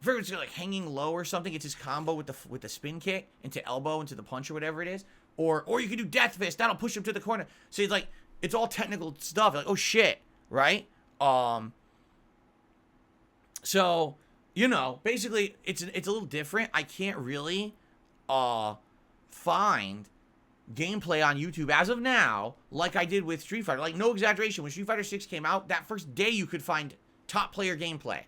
forget it's like hanging low or something. It's his combo with the spin kick into elbow, into the punch or whatever it is. Or you can do death fist. That'll push him to the corner. So it's like, it's all technical stuff. Like, oh shit, right? So, basically it's a little different. I can't really find gameplay on YouTube as of now like I did with Street Fighter. Like, no exaggeration, when Street Fighter 6 came out, that first day you could find top player gameplay.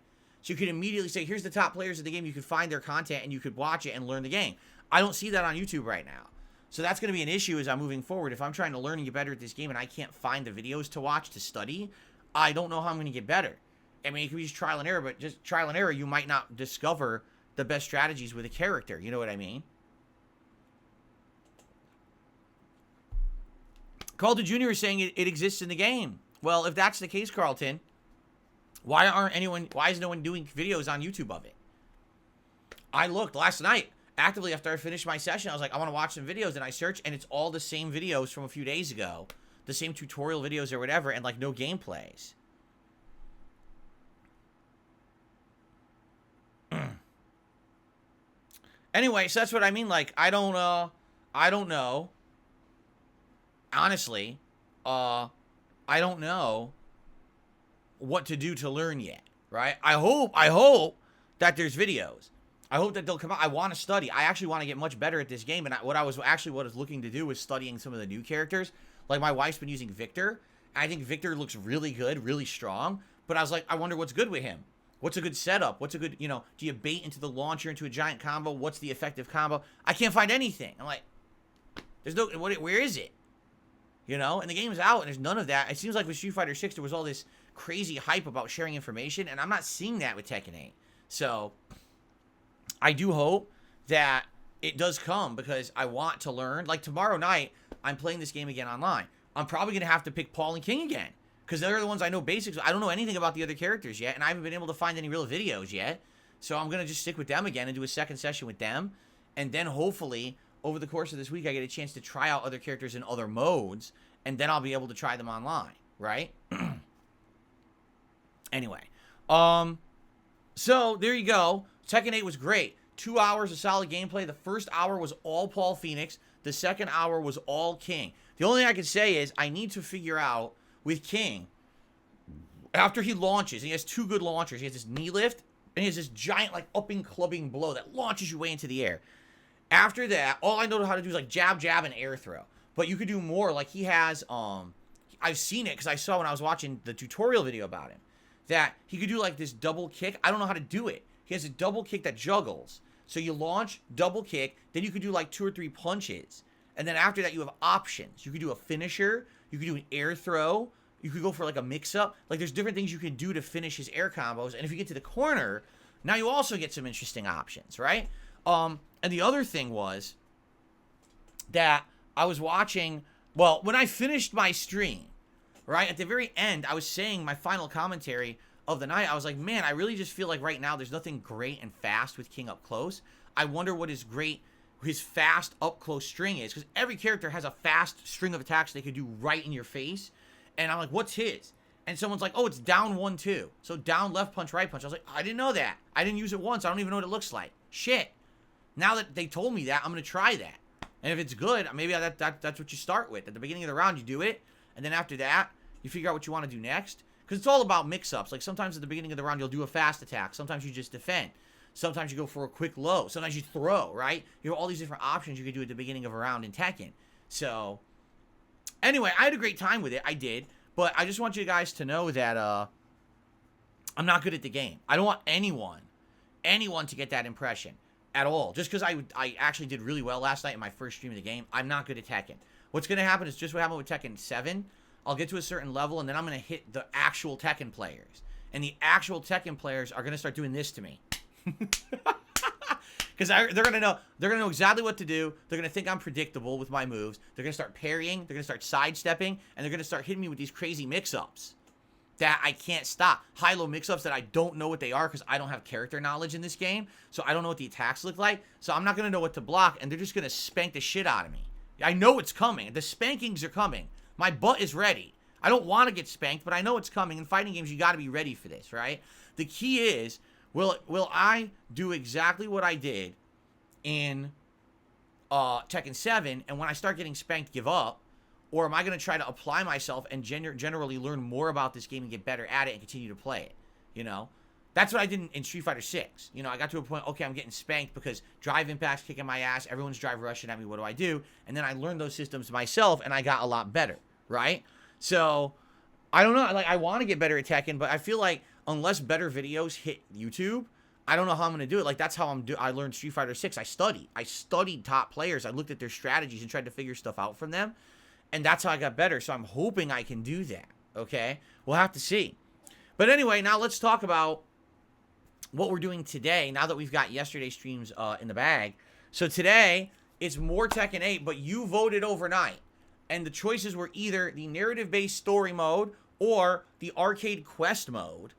So you could immediately say, here's the top players of the game. You could find their content and you could watch it and learn the game. I don't see that on YouTube right now. So that's going to be an issue as I'm moving forward. If I'm trying to learn and get better at this game and I can't find the videos to watch to study, I don't know how I'm going to get better. I mean, it could be just trial and error, but just trial and error, you might not discover the best strategies with a character. You know what I mean? Carlton Jr. is saying it exists in the game. Well, if that's the case, Carlton, why is no one doing videos on YouTube of it? I looked last night actively after I finished my session. I was like, I want to watch some videos, and I searched, and it's all the same videos from a few days ago, the same tutorial videos or whatever, and like no gameplays. Anyway, so that's what I mean. Like, I don't know. Honestly, I don't know what to do to learn yet, right? I hope that there's videos. I hope that they'll come out. I want to study. I actually want to get much better at this game. And what I was looking to do was studying some of the new characters. Like, my wife's been using Victor. And I think Victor looks really good, really strong. But I was like, I wonder what's good with him. What's a good setup? What's a good, do you bait into the launcher into a giant combo? What's the effective combo? I can't find anything. I'm like, where is it? And the game's out, and there's none of that. It seems like with Street Fighter 6, there was all this crazy hype about sharing information, and I'm not seeing that with Tekken 8. So, I do hope that it does come, because I want to learn. Like, tomorrow night, I'm playing this game again online. I'm probably going to have to pick Paul and King again, because they're the ones I know basics. I don't know anything about the other characters yet, and I haven't been able to find any real videos yet. So, I'm going to just stick with them again and do a second session with them, and then hopefully over the course of this week, I get a chance to try out other characters in other modes, and then I'll be able to try them online, right? Anyway, so there you go. Tekken 8 was great. 2 hours of solid gameplay. The first hour was all Paul Phoenix. The second hour was all King. The only thing I can say is I need to figure out with King, after he launches, and he has two good launchers. He has this knee lift, and he has this giant, like, upping, clubbing blow that launches you way into the air. After that, all I know how to do is like jab, jab, and air throw. But you could do more. Like he has, I've seen it because I saw when I was watching the tutorial video about him, that he could do like this double kick. I don't know how to do it. He has a double kick that juggles. So you launch, double kick, then you could do like 2 or 3 punches. And then after that, you have options. You could do a finisher. You could do an air throw. You could go for like a mix-up. Like there's different things you can do to finish his air combos. And if you get to the corner, now you also get some interesting options, right? And the other thing was that I was watching, well, when I finished my stream, right, at the very end, I was saying my final commentary of the night. I was like, man, I really just feel like right now there's nothing great and fast with King up close. I wonder what his fast up close string is, because every character has a fast string of attacks they could do right in your face. And I'm like, what's his? And someone's like, oh, it's down 1-2. So down left punch, right punch. I was like, I didn't know that. I didn't use it once. I don't even know what it looks like. Shit. Now that they told me that, I'm going to try that. And if it's good, maybe that's what you start with. At the beginning of the round, you do it. And then after that, you figure out what you want to do next. Because it's all about mix-ups. Like sometimes at the beginning of the round, you'll do a fast attack. Sometimes you just defend. Sometimes you go for a quick low. Sometimes you throw, right? You have all these different options you could do at the beginning of a round in Tekken. So, anyway, I had a great time with it. I did. But I just want you guys to know that I'm not good at the game. I don't want anyone to get that impression at all. Just because I actually did really well last night in my first stream of the game, I'm not good at Tekken. What's going to happen is just what happened with Tekken 7. I'll get to a certain level, and then I'm going to hit the actual Tekken players. And the actual Tekken players are going to start doing this to me. Because they're going to know exactly what to do. They're going to think I'm predictable with my moves. They're going to start parrying. They're going to start sidestepping. And they're going to start hitting me with these crazy mix-ups that I can't stop. High-low mix-ups that I don't know what they are because I don't have character knowledge in this game. So I don't know what the attacks look like. So I'm not going to know what to block. And they're just going to spank the shit out of me. I know it's coming. The spankings are coming. My butt is ready. I don't want to get spanked, but I know it's coming. In fighting games, you got to be ready for this, right? The key is, will I do exactly what I did in Tekken 7, and when I start getting spanked, give up? Or am I going to try to apply myself and generally learn more about this game and get better at it and continue to play it? You know? That's what I did in Street Fighter 6. You know, I got to a point, okay, I'm getting spanked because drive impact's kicking my ass, everyone's drive rushing at me, what do? And then I learned those systems myself, and I got a lot better, right? So, I don't know. Like, I want to get better at Tekken, but I feel like unless better videos hit YouTube, I don't know how I'm going to do it. Like, that's how I learned Street Fighter 6. I studied top players. I looked at their strategies and tried to figure stuff out from them. And that's how I got better. So I'm hoping I can do that. Okay? We'll have to see. But anyway, now let's talk about what we're doing today, now that we've got yesterday's streams in the bag. So today, it's more Tekken 8, but you voted overnight. And the choices were either the narrative-based story mode or the arcade quest mode,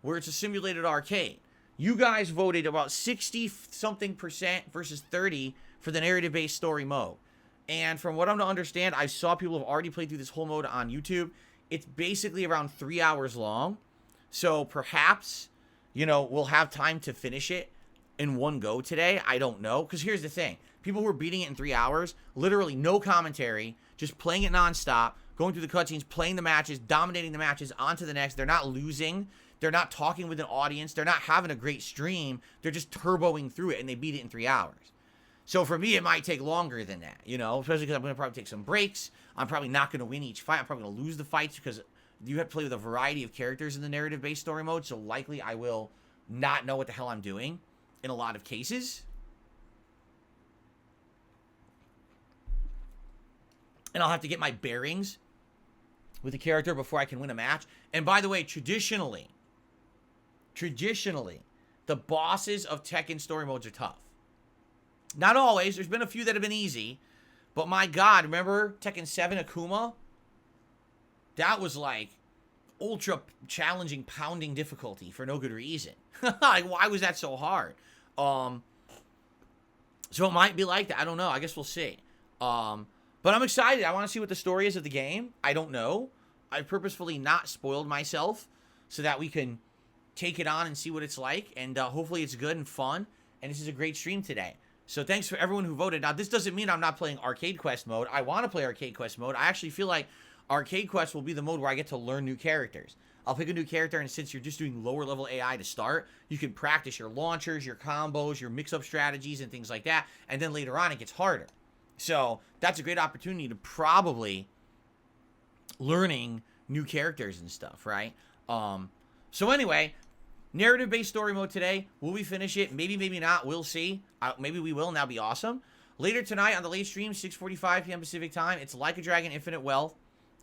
where it's a simulated arcade. You guys voted about 60-something% versus 30 for the narrative-based story mode. And from what I'm to understand, I saw people have already played through this whole mode on YouTube. It's basically around 3 hours long. So perhaps, you know, we'll have time to finish it in one go today. I don't know. Because here's the thing. People who are beating it in 3 hours, literally no commentary, just playing it nonstop, going through the cutscenes, playing the matches, dominating the matches, on to the next. They're not losing. They're not talking with an audience. They're not having a great stream. They're just turboing through it, and they beat it in 3 hours. So for me, it might take longer than that, you know, especially because I'm going to probably take some breaks. I'm probably not going to win each fight. I'm probably going to lose the fights because you have to play with a variety of characters in the narrative-based story mode, so likely I will not know what the hell I'm doing in a lot of cases. And I'll have to get my bearings with the character before I can win a match. And by the way, traditionally, the bosses of Tekken story modes are tough. Not always. There's been a few that have been easy. But my God, remember Tekken 7 Akuma? That was like ultra challenging, pounding difficulty for no good reason. Like, why was that so hard? So it might be like that. I don't know. I guess we'll see. But I'm excited. I want to see what the story is of the game. I don't know. I purposefully not spoiled myself so that we can take it on and see what it's like. And hopefully it's good and fun. And this is a great stream today. So thanks for everyone who voted. Now, this doesn't mean I'm not playing Arcade Quest mode. I want to play Arcade Quest mode. I actually feel like Arcade Quest will be the mode where I get to learn new characters. I'll pick a new character, and since you're just doing lower level AI to start, you can practice your launchers, your combos, your mix-up strategies, and things like that. And then later on, it gets harder. So that's a great opportunity to probably learning new characters and stuff, right? So anyway, narrative-based story mode today. Will we finish it? Maybe, maybe not. We'll see. Maybe we will, and that'll be awesome. Later tonight on the late stream, 6:45 p.m. Pacific time, it's Like a Dragon Infinite Wealth,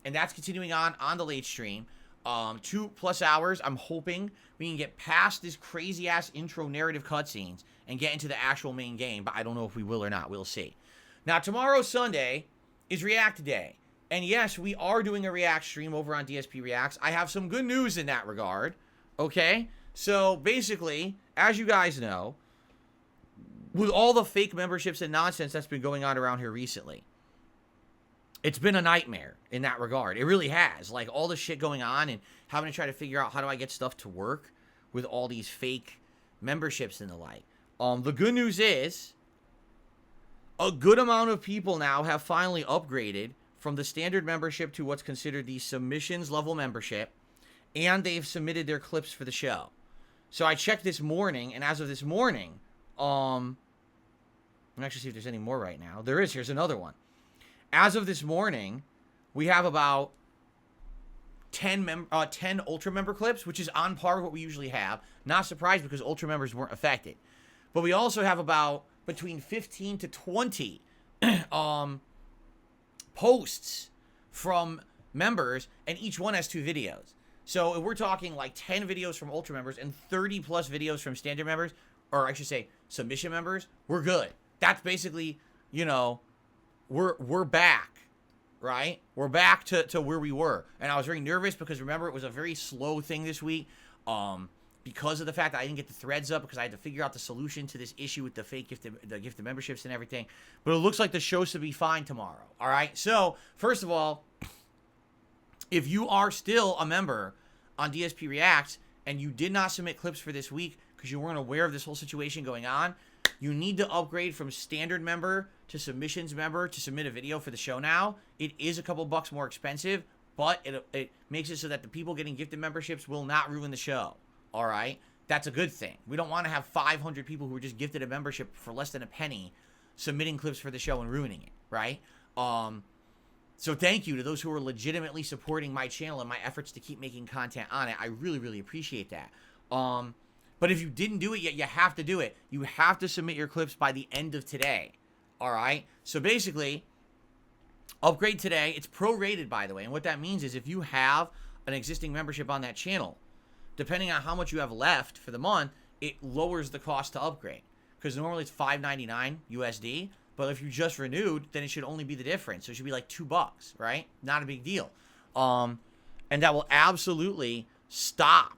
and that's continuing on the late stream. 2+ hours. I'm hoping we can get past this crazy-ass intro narrative cutscenes and get into the actual main game, but I don't know if we will or not. We'll see. Now, tomorrow, Sunday, is React Day. And yes, we are doing a React stream over on DSP Reacts. I have some good news in that regard, okay? So, basically, as you guys know, with all the fake memberships and nonsense that's been going on around here recently, it's been a nightmare in that regard. It really has. Like, all the shit going on and having to try to figure out how do I get stuff to work with all these fake memberships and the like. The good news is a good amount of people now have finally upgraded from the standard membership to what's considered the submissions level membership, and they've submitted their clips for the show. So I checked this morning, and as of this morning, I'm actually see if there's any more right now. There is. Here's another one. As of this morning, we have about 10 Ultra member clips, which is on par with what we usually have. Not surprised because Ultra members weren't affected. But we also have about between 15 to 20 posts from members, and each one has 2 videos. So if we're talking like 10 videos from Ultra members and 30 plus videos from standard members, or I should say submission members, we're good. That's basically, you know, we're back, right? We're back to where we were. And I was very nervous because, remember, it was a very slow thing this week because of the fact that I didn't get the threads up because I had to figure out the solution to this issue with the fake gifted memberships and everything. But it looks like the show should be fine tomorrow, all right? So, first of all, if you are still a member on DSP Reacts and you did not submit clips for this week because you weren't aware of this whole situation going on, you need to upgrade from standard member to submissions member to submit a video for the show now. It is a couple bucks more expensive, but it makes it so that the people getting gifted memberships will not ruin the show, all right? That's a good thing. We don't want to have 500 people who are just gifted a membership for less than a penny submitting clips for the show and ruining it, right? So thank you to those who are legitimately supporting my channel and my efforts to keep making content on it. I really, really appreciate that. But if you didn't do it yet, you have to do it. You have to submit your clips by the end of today. All right? So basically, upgrade today. It's prorated, by the way. And what that means is if you have an existing membership on that channel, depending on how much you have left for the month, it lowers the cost to upgrade. Because normally it's $5.99 USD. But if you just renewed, then it should only be the difference. So it should be like $2, right? Not a big deal. And that will absolutely stop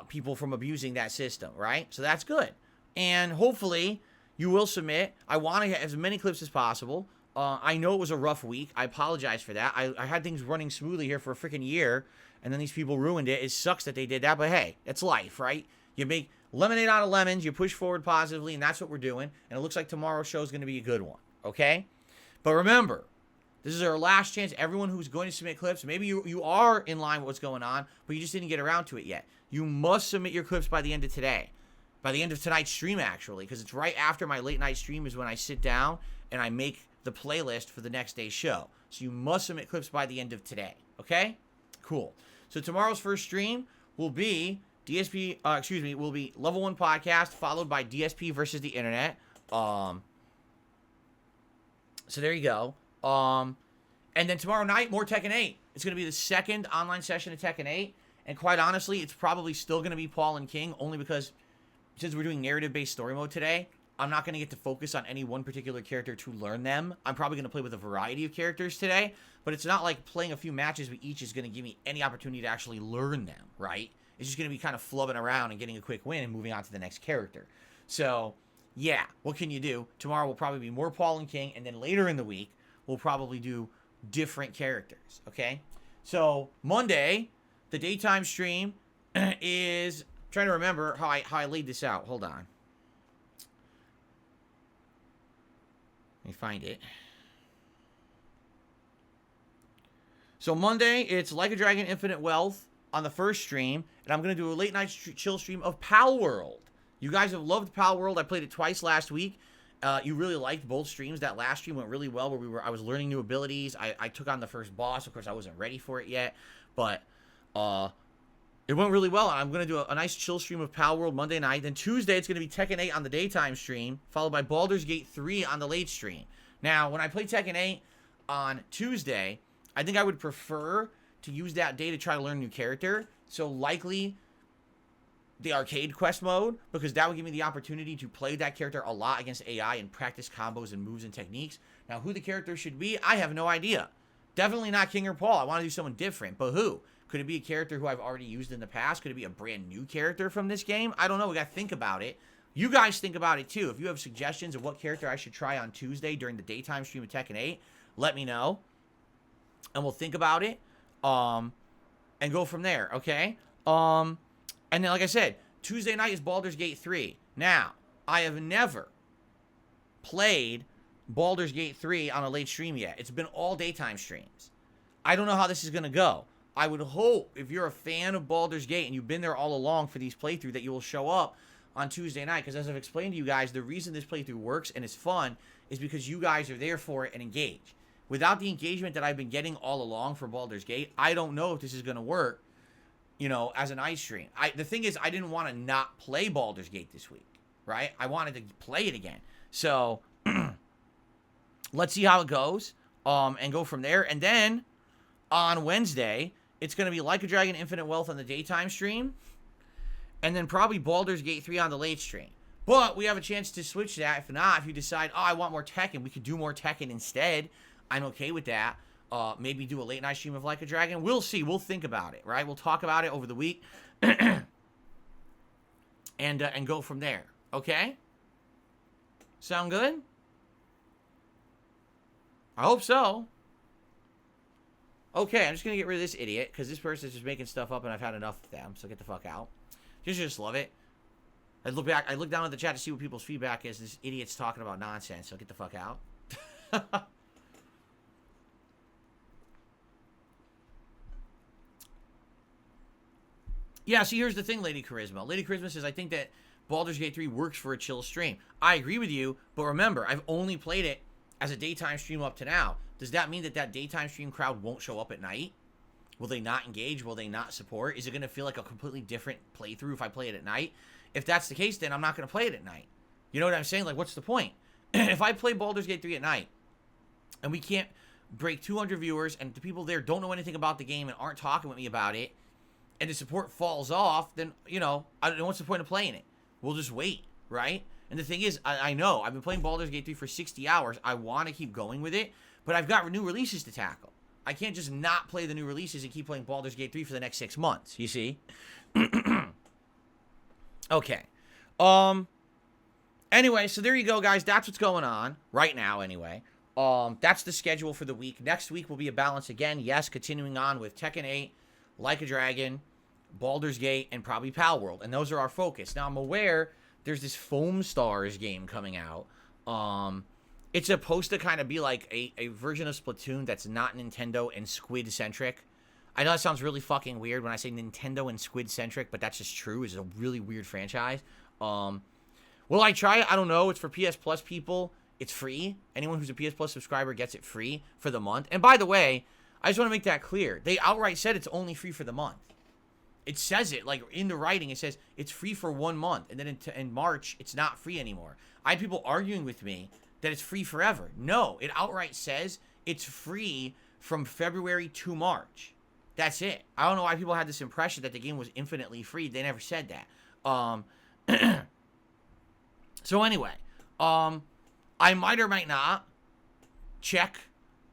people from abusing that system, right? So that's good. And hopefully you will submit. I want to get as many clips as possible. I know it was a rough week. I apologize for that. I had things running smoothly here for a freaking year, and then these people ruined it. It sucks that they did that, but hey, it's life, right? You make lemonade out of lemons, you push forward positively, and that's what we're doing. And it looks like tomorrow's show is going to be a good one, okay? But remember, this is our last chance. Everyone who's going to submit clips, maybe you are in line with what's going on, but you just didn't get around to it yet. You must submit your clips by the end of today. By the end of tonight's stream, actually, because it's right after my late night stream is when I sit down and I make the playlist for the next day's show. So you must submit clips by the end of today, okay? Cool. So tomorrow's first stream will be will be Level 1 Podcast, followed by DSP versus the Internet. So there you go. And then tomorrow night, more Tekken 8. It's going to be the second online session of Tekken 8. And quite honestly, it's probably still going to be Paul and King, only because since we're doing narrative-based story mode today, I'm not going to get to focus on any one particular character to learn them. I'm probably going to play with a variety of characters today, but it's not like playing a few matches with each is going to give me any opportunity to actually learn them, right? It's just going to be kind of flubbing around and getting a quick win and moving on to the next character. So, yeah, what can you do? Tomorrow will probably be more Paul and King, and then later in the week, we'll probably do different characters, okay? So, Monday, the daytime stream is... I'm trying to remember how I laid this out. Hold on. Let me find it. So, Monday, it's Like a Dragon Infinite Wealth on the first stream, and I'm going to do a late night chill stream of Pal World. You guys have loved Pal World. I played it twice last week. You really liked both streams. That last stream went really well where I was learning new abilities. I took on the first boss. Of course, I wasn't ready for it yet, but it went really well. I'm going to do a nice chill stream of Pal World Monday night. Then Tuesday, it's going to be Tekken 8 on the daytime stream, followed by Baldur's Gate 3 on the late stream. Now, when I play Tekken 8 on Tuesday, I think I would prefer to use that day to try to learn a new character. So likely the arcade quest mode, because that would give me the opportunity to play that character a lot against AI and practice combos and moves and techniques. Now, who the character should be, I have no idea. Definitely not King or Paul. I want to do someone different, but who? Could it be a character who I've already used in the past? Could it be a brand new character from this game? I don't know. We got to think about it. You guys think about it too. If you have suggestions of what character I should try on Tuesday during the daytime stream of Tekken 8, let me know. And we'll think about it. And go from there, okay? And then, like I said, Tuesday night is Baldur's Gate 3. Now, I have never played Baldur's Gate 3 on a late stream yet. It's been all daytime streams. I don't know how this is going to go. I would hope, if you're a fan of Baldur's Gate and you've been there all along for these playthroughs, that you will show up on Tuesday night. Because as I've explained to you guys, the reason this playthrough works and is fun is because you guys are there for it and engage. Without the engagement that I've been getting all along for Baldur's Gate, I don't know if this is going to work, you know, as an ice stream. The thing is, I didn't want to not play Baldur's Gate this week, right? I wanted to play it again. So, let's see how it goes, and go from there. And then, on Wednesday, it's going to be Like a Dragon Infinite Wealth on the daytime stream, and then probably Baldur's Gate 3 on the late stream. But we have a chance to switch that. If not, if you decide, oh, I want more Tekken, we could do more Tekken instead. I'm okay with that. Maybe do a late night stream of Like a Dragon. We'll see. We'll think about it, right? We'll talk about it over the week. and go from there. Okay? Sound good? I hope so. Okay, I'm just going to get rid of this idiot, because this person's just making stuff up, and I've had enough of them, so get the fuck out. Just love it. I look down at the chat to see what people's feedback is. This idiot's talking about nonsense, so get the fuck out. Yeah, see, here's the thing, Lady Charisma. Lady Charisma says, I think that Baldur's Gate 3 works for a chill stream. I agree with you, but remember, I've only played it as a daytime stream up to now. Does that mean that that daytime stream crowd won't show up at night? Will they not engage? Will they not support? Is it going to feel like a completely different playthrough if I play it at night? If that's the case, then I'm not going to play it at night. You know what I'm saying? Like, what's the point? If I play Baldur's Gate 3 at night, and we can't break 200 viewers, and the people there don't know anything about the game and aren't talking with me about it, and the support falls off, then, you know, I don't know what's the point of playing it. We'll just wait, right? And the thing is, I know, I've been playing Baldur's Gate 3 for 60 hours. I want to keep going with it, but I've got new releases to tackle. I can't just not play the new releases and keep playing Baldur's Gate 3 for the next 6 months, you see? Okay. Anyway, so there you go, guys. That's what's going on right now, anyway. That's the schedule for the week. Next week will be a balance again. Yes, continuing on with Tekken 8, Like a Dragon, Baldur's Gate, and probably Pal World. And those are our focus. Now, I'm aware there's this Foam Stars game coming out. It's supposed to kind of be like a version of Splatoon that's not Nintendo and Squid-centric. I know that sounds really fucking weird when I say Nintendo and Squid-centric, but that's just true. It's a really weird franchise. Will I try it? I don't know. It's for PS Plus people. It's free. Anyone who's a PS Plus subscriber gets it free for the month. And by the way, I just want to make that clear. They outright said it's only free for the month. It says it, like, in the writing, it says it's free for 1 month. And then in March, it's not free anymore. I had people arguing with me that it's free forever. No, it outright says it's free from February to March. That's it. I don't know why people had this impression that the game was infinitely free. They never said that. So anyway, I might or might not check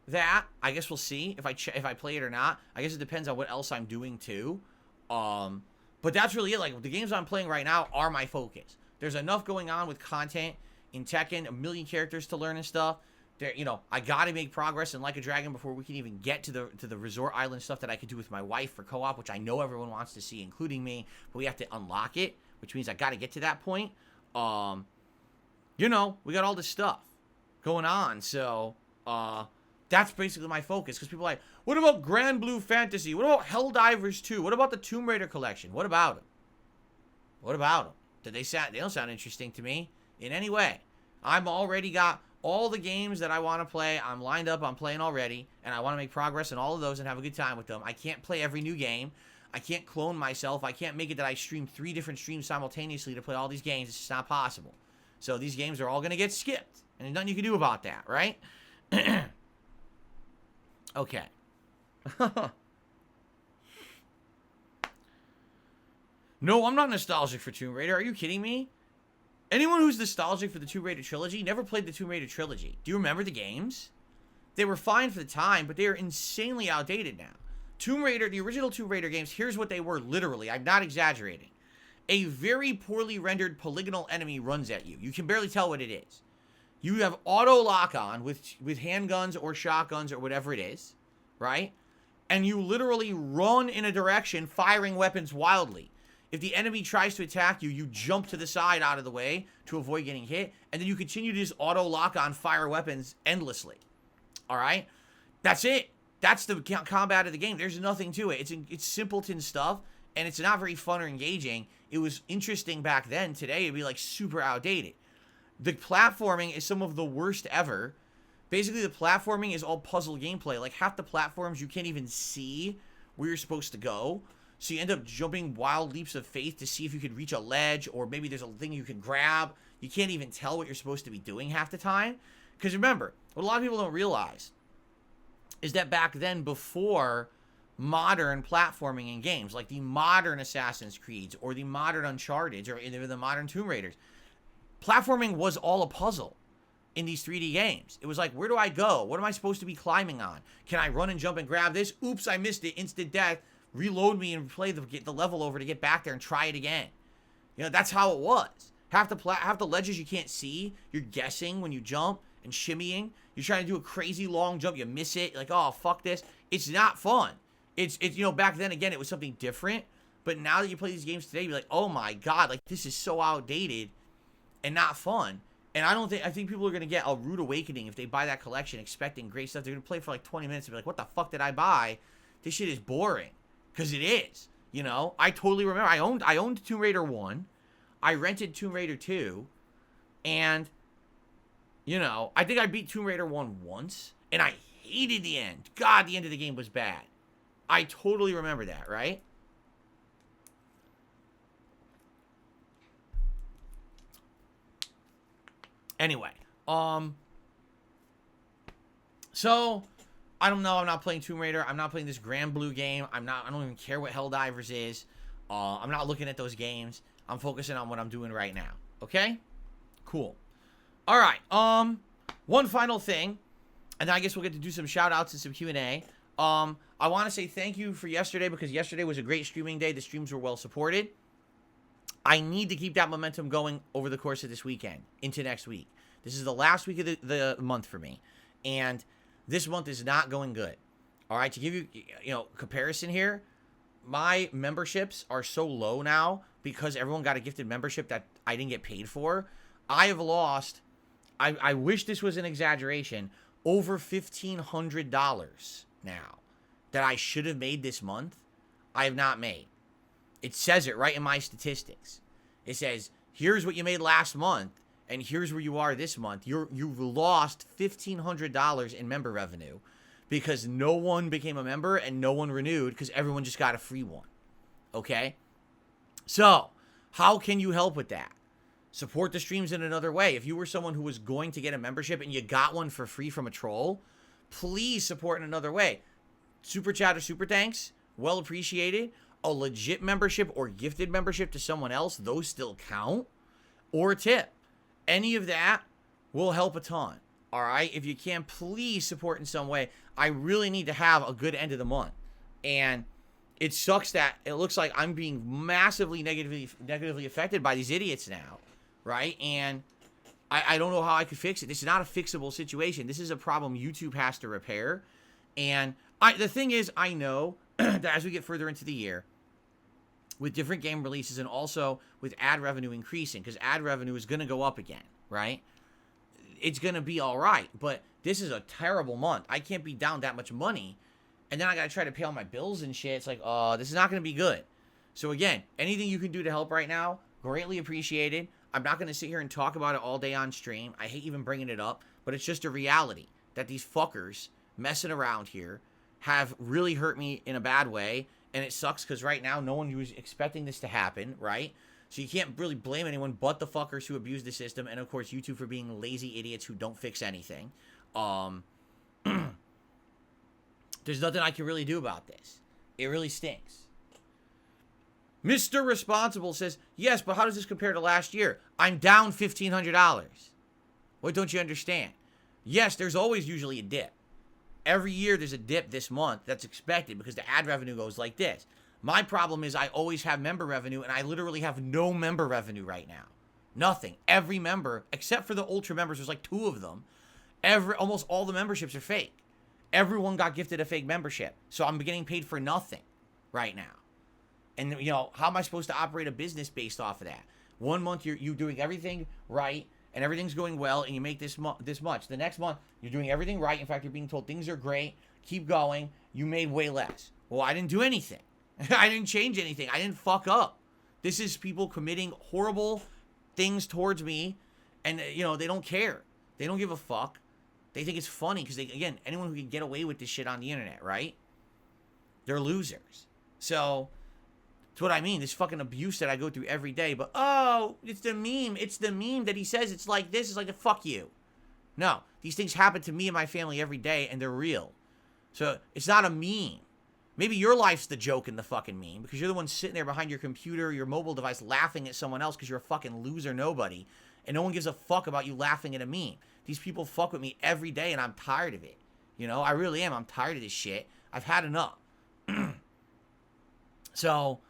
that. I guess we'll see if I play it or not. I guess it depends on what else I'm doing too. But that's really it. Like, the games I'm playing right now are my focus. There's enough going on with content in Tekken, a million characters to learn and stuff. There, you know, I gotta make progress in Like a Dragon before we can even get to the resort island stuff that I could do with my wife for co-op, which I know everyone wants to see, including me. But we have to unlock it, which means I gotta get to that point. You know, we got all this stuff going on, so that's basically my focus. Because people are like, what about Grand Blue Fantasy? What about Helldivers 2? What about the Tomb Raider collection? What about them? What about them? They don't sound interesting to me in any way. I'm already got all the games that I want to play. I'm lined up. I'm playing already, and I want to make progress in all of those and have a good time with them. I can't play every new game. I can't clone myself. I can't make it that I stream 3 different streams simultaneously to play all these games. It's just not possible. So these games are all going to get skipped. And there's nothing you can do about that, right? Okay. No, I'm not nostalgic for Tomb Raider. Are you kidding me? Anyone who's nostalgic for the Tomb Raider trilogy never played the Tomb Raider trilogy. Do you remember the games? They were fine for the time, but they are insanely outdated now. Tomb Raider, the original Tomb Raider games, here's what they were, literally. I'm not exaggerating. A very poorly rendered polygonal enemy runs at you. You can barely tell what it is. You have auto lock-on with handguns or shotguns or whatever it is, right? And you literally run in a direction, firing weapons wildly. If the enemy tries to attack you, you jump to the side out of the way to avoid getting hit, and then you continue to just auto lock-on fire weapons endlessly. All right? That's it. That's the combat of the game. There's nothing to it. It's simpleton stuff, and it's not very fun or engaging. It was interesting back then. Today, it'd be like super outdated. The platforming is some of the worst ever. Basically, the platforming is all puzzle gameplay. Like, half the platforms, you can't even see where you're supposed to go. So you end up jumping wild leaps of faith to see if you could reach a ledge, or maybe there's a thing you can grab. You can't even tell what you're supposed to be doing half the time. Because remember, what a lot of people don't realize is that back then, before modern platforming in games, like the modern Assassin's Creeds, or the modern Uncharted, or the modern Tomb Raiders, platforming was all a puzzle in these 3D games. It was like, where do I go? What am I supposed to be climbing on? Can I run and jump and grab this? Oops, I missed it. Instant death. Reload me and play the level over to get back there and try it again. You know, that's how it was. Half the ledges you can't see. You're guessing when you jump and shimmying. You're trying to do a crazy long jump. You miss it. You're like, oh, fuck this. It's not fun. It's you know, back then, again, it was something different. But now that you play these games today, you're like, oh my God, like, this is so outdated and not fun. And I think people are going to get a rude awakening if they buy that collection expecting great stuff. They're going to play for like 20 minutes and be like, what the fuck did I buy? This shit is boring. Because it is. You know? I totally remember. I owned Tomb Raider 1. I rented Tomb Raider 2. And You know, I think I beat Tomb Raider 1 once, and I hated the end. God, the end of the game was bad. I totally remember that, right? Anyway, so I don't know. I'm not playing Tomb Raider. I'm not playing this Grand Blue game. I don't even care what Helldivers is. I'm not looking at those games. I'm focusing on what I'm doing right now. Okay? Cool. All right. One final thing, and then I guess we'll get to do some shout outs and some Q&A. I want to say thank you for yesterday, because yesterday was a great streaming day. The streams were well supported. I need to keep that momentum going over the course of this weekend into next week. This is the last week of the month for me, and this month is not going good. All right, to give you, comparison here, my memberships are so low now because everyone got a gifted membership that I didn't get paid for. I have lost, I wish this was an exaggeration, over $1,500 now that I should have made this month. I have not made. It says it right in my statistics. It says, here's what you made last month, and here's where you are this month. You've lost $1,500 in member revenue because no one became a member and no one renewed because everyone just got a free one. Okay? So, how can you help with that? Support the streams in another way. If you were someone who was going to get a membership and you got one for free from a troll, please support in another way. Super chat or super thanks, well appreciated. A legit membership or gifted membership to someone else, those still count. Or a tip. Any of that will help a ton. All right? If you can, please support in some way. I really need to have a good end of the month. And it sucks that it looks like I'm being massively negatively affected by these idiots now. Right? And I don't know how I could fix it. This is not a fixable situation. This is a problem YouTube has to repair. And the thing is, I know that as we get further into the year, with different game releases and also with ad revenue increasing, because ad revenue is going to go up again, right? It's going to be all right, but this is a terrible month. I can't be down that much money, and then I got to try to pay all my bills and shit. It's like, this is not going to be good. So again, anything you can do to help right now, greatly appreciated. I'm not going to sit here and talk about it all day on stream. I hate even bringing it up, but it's just a reality that these fuckers messing around here have really hurt me in a bad way. And it sucks because right now, no one was expecting this to happen, right? So you can't really blame anyone but the fuckers who abuse the system. And, of course, YouTube for being lazy idiots who don't fix anything. There's nothing I can really do about this. It really stinks. Mr. Responsible says, yes, but how does this compare to last year? I'm down $1,500. What don't you understand? Yes, there's always usually a dip. Every year there's a dip this month that's expected because the ad revenue goes like this. My problem is I always have member revenue, and I literally have no member revenue right now. Nothing. Every member, except for the Ultra members, there's like 2 of them. Almost all the memberships are fake. Everyone got gifted a fake membership. So I'm getting paid for nothing right now. And, how am I supposed to operate a business based off of that? One month you're doing everything right, and everything's going well, and you make this much. The next month, you're doing everything right. In fact, you're being told things are great. Keep going. You made way less. Well, I didn't do anything. I didn't change anything. I didn't fuck up. This is people committing horrible things towards me, and, they don't care. They don't give a fuck. They think it's funny because, again, anyone who can get away with this shit on the internet, right? They're losers. So that's what I mean. This fucking abuse that I go through every day. But, it's the meme. It's the meme that he says it's like this. It's like, fuck you. No. These things happen to me and my family every day, and they're real. So it's not a meme. Maybe your life's the joke in the fucking meme because you're the one sitting there behind your computer or your mobile device laughing at someone else because you're a fucking loser nobody. And no one gives a fuck about you laughing at a meme. These people fuck with me every day, and I'm tired of it. I really am. I'm tired of this shit. I've had enough. So,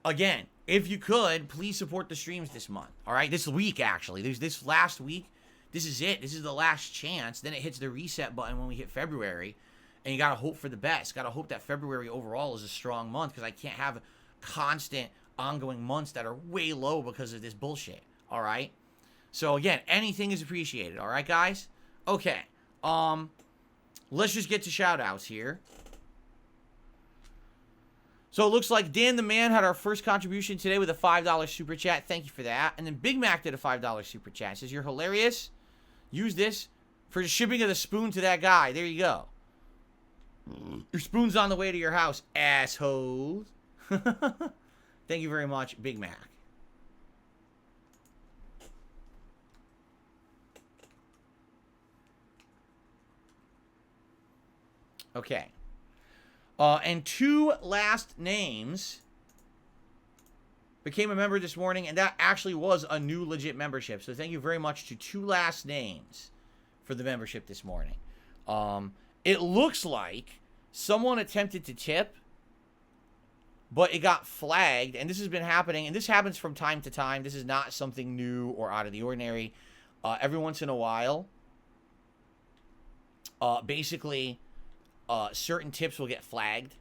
again, if you could, please support the streams this month. All right? This week, actually. There's this last week. This is it. This is the last chance. Then it hits the reset button when we hit February. And you got to hope for the best. Got to hope that February overall is a strong month because I can't have constant, ongoing months that are way low because of this bullshit. All right? So, again, anything is appreciated. All right, guys? Okay. Let's just get to shout-outs here. So it looks like Dan the Man had our first contribution today with a $5 super chat. Thank you for that. And then Big Mac did a $5 super chat. Says, you're hilarious. Use this for the shipping of the spoon to that guy. There you go. Your spoon's on the way to your house, assholes. Thank you very much, Big Mac. Okay. And 2 last names became a member this morning, and that actually was a new legit membership. So thank you very much to 2 last names for the membership this morning. It looks like someone attempted to tip, but it got flagged, and this has been happening, and this happens from time to time. This is not something new or out of the ordinary. Every once in a while, basically, certain tips will get flagged,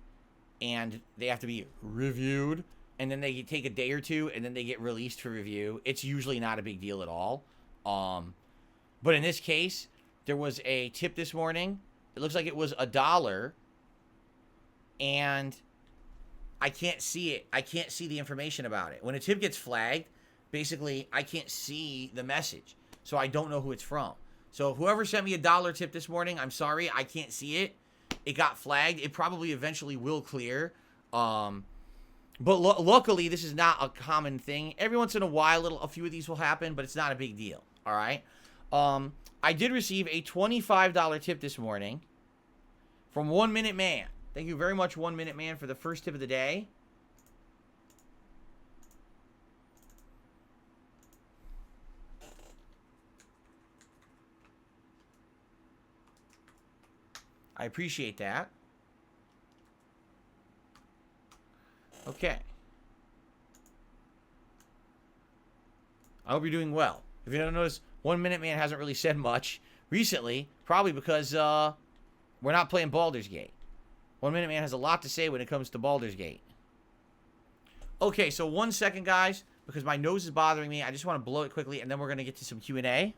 and they have to be reviewed, and then they take a day or 2, and then they get released for review. It's usually not a big deal at all. But in this case, there was a tip this morning. It looks like it was $1, and I can't see it. I can't see the information about it. When a tip gets flagged, basically, I can't see the message, so I don't know who it's from. So whoever sent me a $1 tip this morning, I'm sorry, I can't see it. It got flagged. It probably eventually will clear. But luckily, this is not a common thing. Every once in a while, a few of these will happen, but it's not a big deal. All right. I did receive a $25 tip this morning from 1 Minute Man. Thank you very much, 1 Minute Man, for the first tip of the day. I appreciate that. Okay. I hope you're doing well. If you don't notice, 1 Minute Man hasn't really said much recently, probably because we're not playing Baldur's Gate. 1 Minute Man has a lot to say when it comes to Baldur's Gate. Okay, so 1 second, guys, because my nose is bothering me. I just want to blow it quickly, and then we're going to get to some Q&A.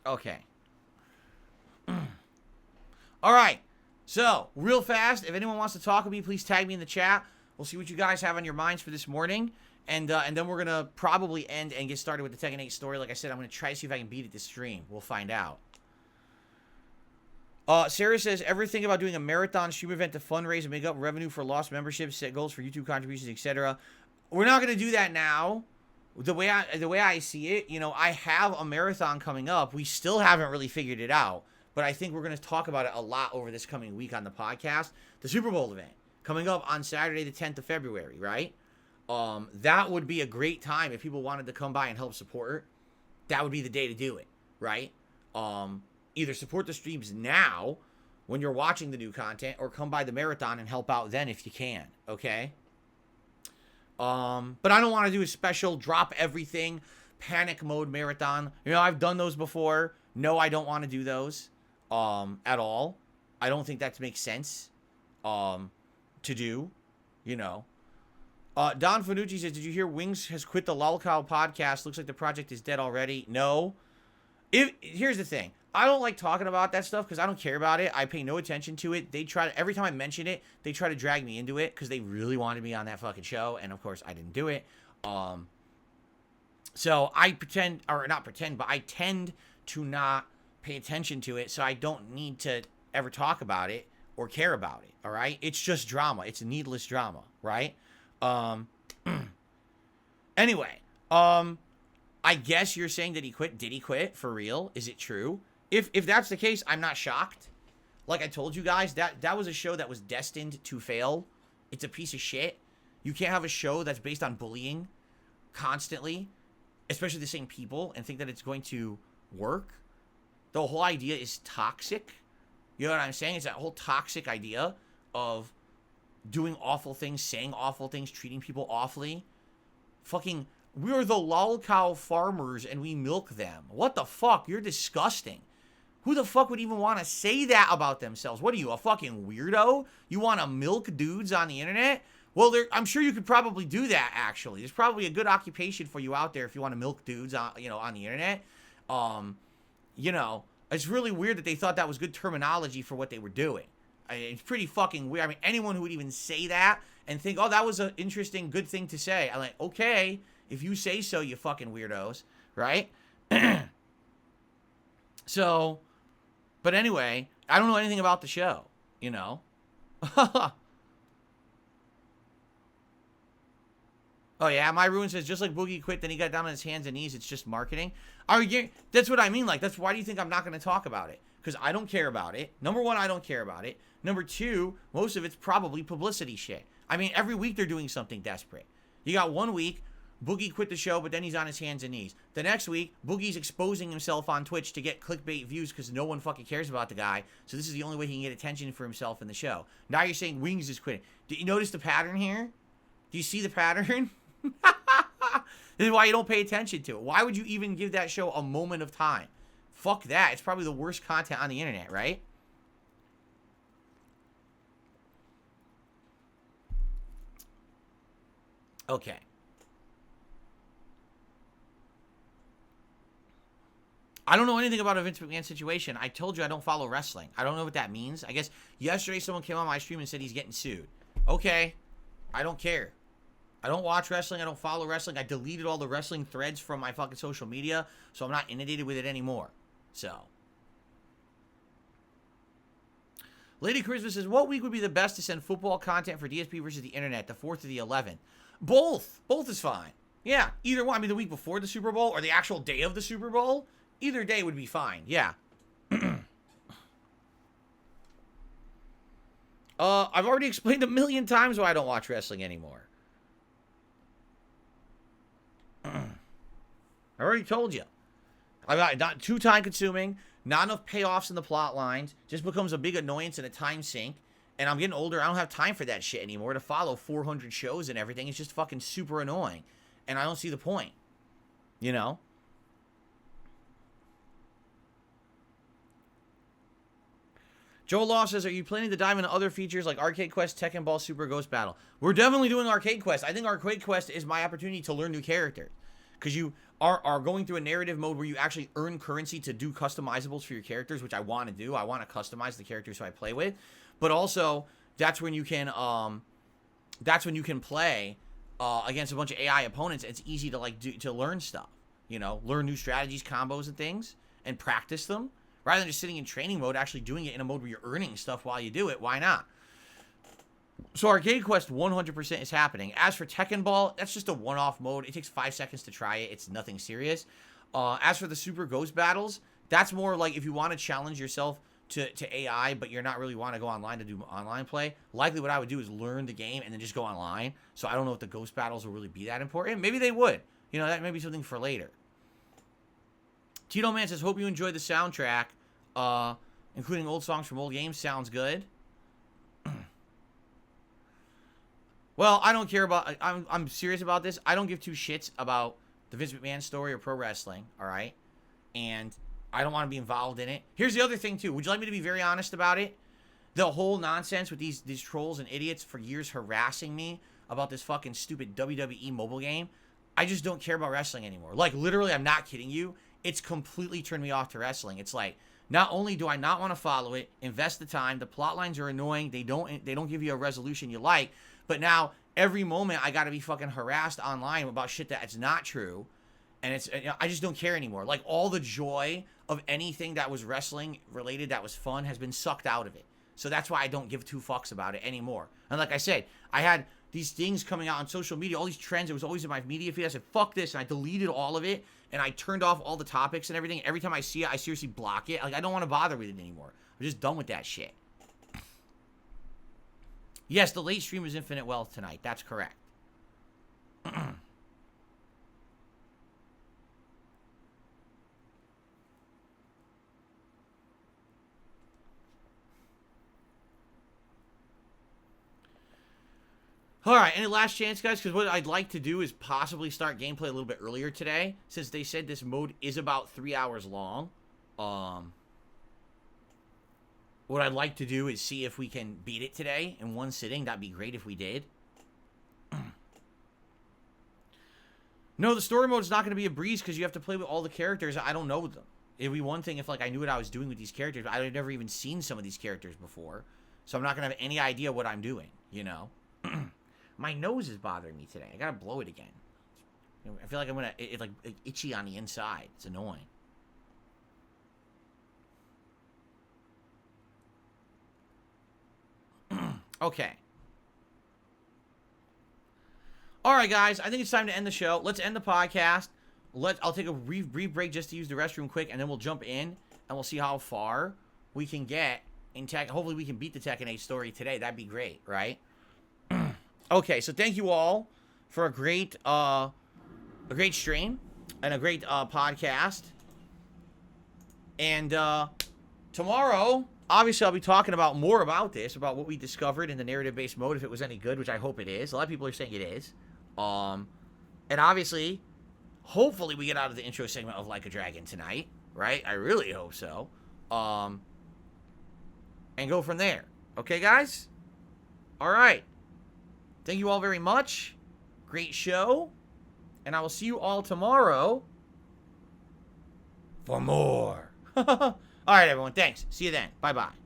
Okay. All right. So, real fast, if anyone wants to talk with me, please tag me in the chat. We'll see what you guys have on your minds for this morning. And then we're going to probably end and get started with the Tekken 8 story. Like I said, I'm going to try to see if I can beat it this stream. We'll find out. Sarah says, ever think about doing a marathon stream event to fundraise and make up revenue for lost memberships, set goals for YouTube contributions, etc.? We're not going to do that now. The way I see it, you know, I have a marathon coming up. We still haven't really figured it out, but I think we're going to talk about it a lot over this coming week on the podcast. The Super Bowl event coming up on Saturday, the 10th of February, right? That would be a great time if people wanted to come by and help support. That would be the day to do it, right? Either support the streams now when you're watching the new content, or come by the marathon and help out then if you can, okay? But I don't want to do a special drop everything panic mode marathon. You know, I've done those before. No, I don't want to do those at all. I don't think that makes sense to do, you know. Don Fanucci says, did you hear Wings has quit the Lolcow podcast? Looks like the project is dead already. No. Here's the thing. I don't like talking about that stuff because I don't care about it. I pay no attention to it. They try to, every time I mention it, they try to drag me into it because they really wanted me on that fucking show. And of course, I didn't do it. So I pretend, or not pretend, but I tend to not pay attention to it. So I don't need to ever talk about it or care about it. All right. It's just drama. It's needless drama. Right. Anyway, I guess you're saying that he quit. Did he quit for real? Is it true? If that's the case, I'm not shocked. Like I told you guys, that was a show that was destined to fail. It's a piece of shit. You can't have a show that's based on bullying constantly especially the same people, and think that it's going to work. The whole idea is toxic. You know what I'm saying? It's that whole toxic idea of doing awful things, saying awful things, treating people awfully. Fucking, we're the lolcow farmers and we milk them. What the fuck? You're disgusting. Who the fuck would even want to say that about themselves? What are you, a fucking weirdo? You want to milk dudes on the internet? Well, I'm sure you could probably do that, actually. There's probably a good occupation for you out there if you want to milk dudes on, on the internet. It's really weird that they thought that was good terminology for what they were doing. It's pretty fucking weird. I mean, anyone who would even say that and think, oh, that was an interesting, good thing to say. I'm like, okay, if you say so, you fucking weirdos, right? So, but anyway, I don't know anything about the show, Oh, yeah, my ruin says, just like Boogie quit, then he got down on his hands and knees, it's just marketing. That's what I mean. Like, why do you think I'm not going to talk about it? Because I don't care about it. Number one, I don't care about it. Number two, most of it's probably publicity shit. I mean, every week they're doing something desperate. You got 1 week, Boogie quit the show, but then he's on his hands and knees. The next week, Boogie's exposing himself on Twitch to get clickbait views because no one fucking cares about the guy. So this is the only way he can get attention for himself in the show. Now you're saying Wings is quitting. Did you notice the pattern here? Do you see the pattern? This is why you don't pay attention to it. Why would you even give that show a moment of time? Fuck that. It's probably the worst content on the internet, right? Okay. I don't know anything about a Vince McMahon situation. I told you I don't follow wrestling. I don't know what that means. I guess yesterday someone came on my stream and said he's getting sued. Okay. I don't care. I don't watch wrestling. I don't follow wrestling. I deleted all the wrestling threads from my fucking social media, so I'm not inundated with it anymore. So. Lady Charisma says, what week would be the best to send football content for DSP versus the internet? The 4th or the 11th? Both. Both is fine. Yeah, either one. I mean, the week before the Super Bowl or the actual day of the Super Bowl. Either day would be fine. Yeah. I've already explained a million times why I don't watch wrestling anymore. I already told you. I'm not too time consuming, not enough payoffs in the plot lines, just becomes a big annoyance and a time sink. And I'm getting older. I don't have time for that shit anymore to follow 400 shows and everything. It's just fucking super annoying. And I don't see the point. You know? Joel Law says, are you planning to dive into other features like Arcade Quest, Tekken Ball, Super Ghost Battle? We're definitely doing Arcade Quest. I think Arcade Quest is my opportunity to learn new characters. Because you are going through a narrative mode where you actually earn currency to do customizables for your characters, which I want to do. I want to customize the characters who I play with. But also, that's when you can play against a bunch of AI opponents. It's easy to to learn stuff. You know, learn new strategies, combos, and things, and practice them. Rather than just sitting in training mode, actually doing it in a mode where you're earning stuff while you do it. Why not? So Arcade Quest 100% is happening. As for Tekken Ball, that's just a one-off mode. It takes 5 seconds to try it. It's nothing serious. As for the Super Ghost Battles, that's more like if you want to challenge yourself to AI, but you're not really want to go online to do online play. Likely what I would do is learn the game and then just go online. So I don't know if the Ghost Battles will really be that important. Maybe they would. You know, that may be something for later. Tito Man says, hope you enjoyed the soundtrack, including old songs from old games. Sounds good. Well, I don't care about... I'm serious about this. I don't give two shits about the Vince McMahon story or pro wrestling, all right? And I don't want to be involved in it. Here's the other thing, too. Would you like me to be very honest about it? The whole nonsense with these trolls and idiots for years harassing me about this fucking stupid WWE mobile game. I just don't care about wrestling anymore. Like, literally, I'm not kidding you. It's completely turned me off to wrestling. It's like, not only do I not want to follow it, invest the time, the plot lines are annoying, they don't give you a resolution you like, but now every moment I got to be fucking harassed online about shit that's not true, and I just don't care anymore. Like, all the joy of anything that was wrestling related that was fun has been sucked out of it. So that's why I don't give two fucks about it anymore. And like I said, I had these things coming out on social media, all these trends, it was always in my media feed. I said, fuck this, and I deleted all of it, and I turned off all the topics and everything. Every time I see it, I seriously block it. Like, I don't want to bother with it anymore. I'm just done with that shit. Yes, the late stream was Infinite Wealth tonight. That's correct. Alright, any last chance, guys? Because what I'd like to do is possibly start gameplay a little bit earlier today, since they said this mode is about 3 hours long. What I'd like to do is see if we can beat it today in one sitting. That'd be great if we did. No, the story mode is not going to be a breeze because you have to play with all the characters. I don't know them. It'd be one thing if, like, I knew what I was doing with these characters, but I've never even seen some of these characters before. So I'm not going to have any idea what I'm doing, you know? My nose is bothering me today. I got to blow it again. I feel like I'm going to... It's, like, itchy on the inside. It's annoying. Okay. Alright, guys. I think it's time to end the show. Let's end the podcast. I'll take a brief break just to use the restroom quick, and then we'll jump in, and we'll see how far we can get in Tekken. Hopefully, we can beat the Tekken 8 story today. That'd be great, right? Okay, so thank you all for a great stream and a great podcast. And tomorrow, obviously, I'll be talking about more about this, about what we discovered in the narrative-based mode, if it was any good, which I hope it is. A lot of people are saying it is. And obviously, hopefully, we get out of the intro segment of Like a Dragon tonight, right? I really hope so. And go from there. Okay, guys? All right. Thank you all very much. Great show. And I will see you all tomorrow for more. All right, everyone. Thanks. See you then. Bye-bye.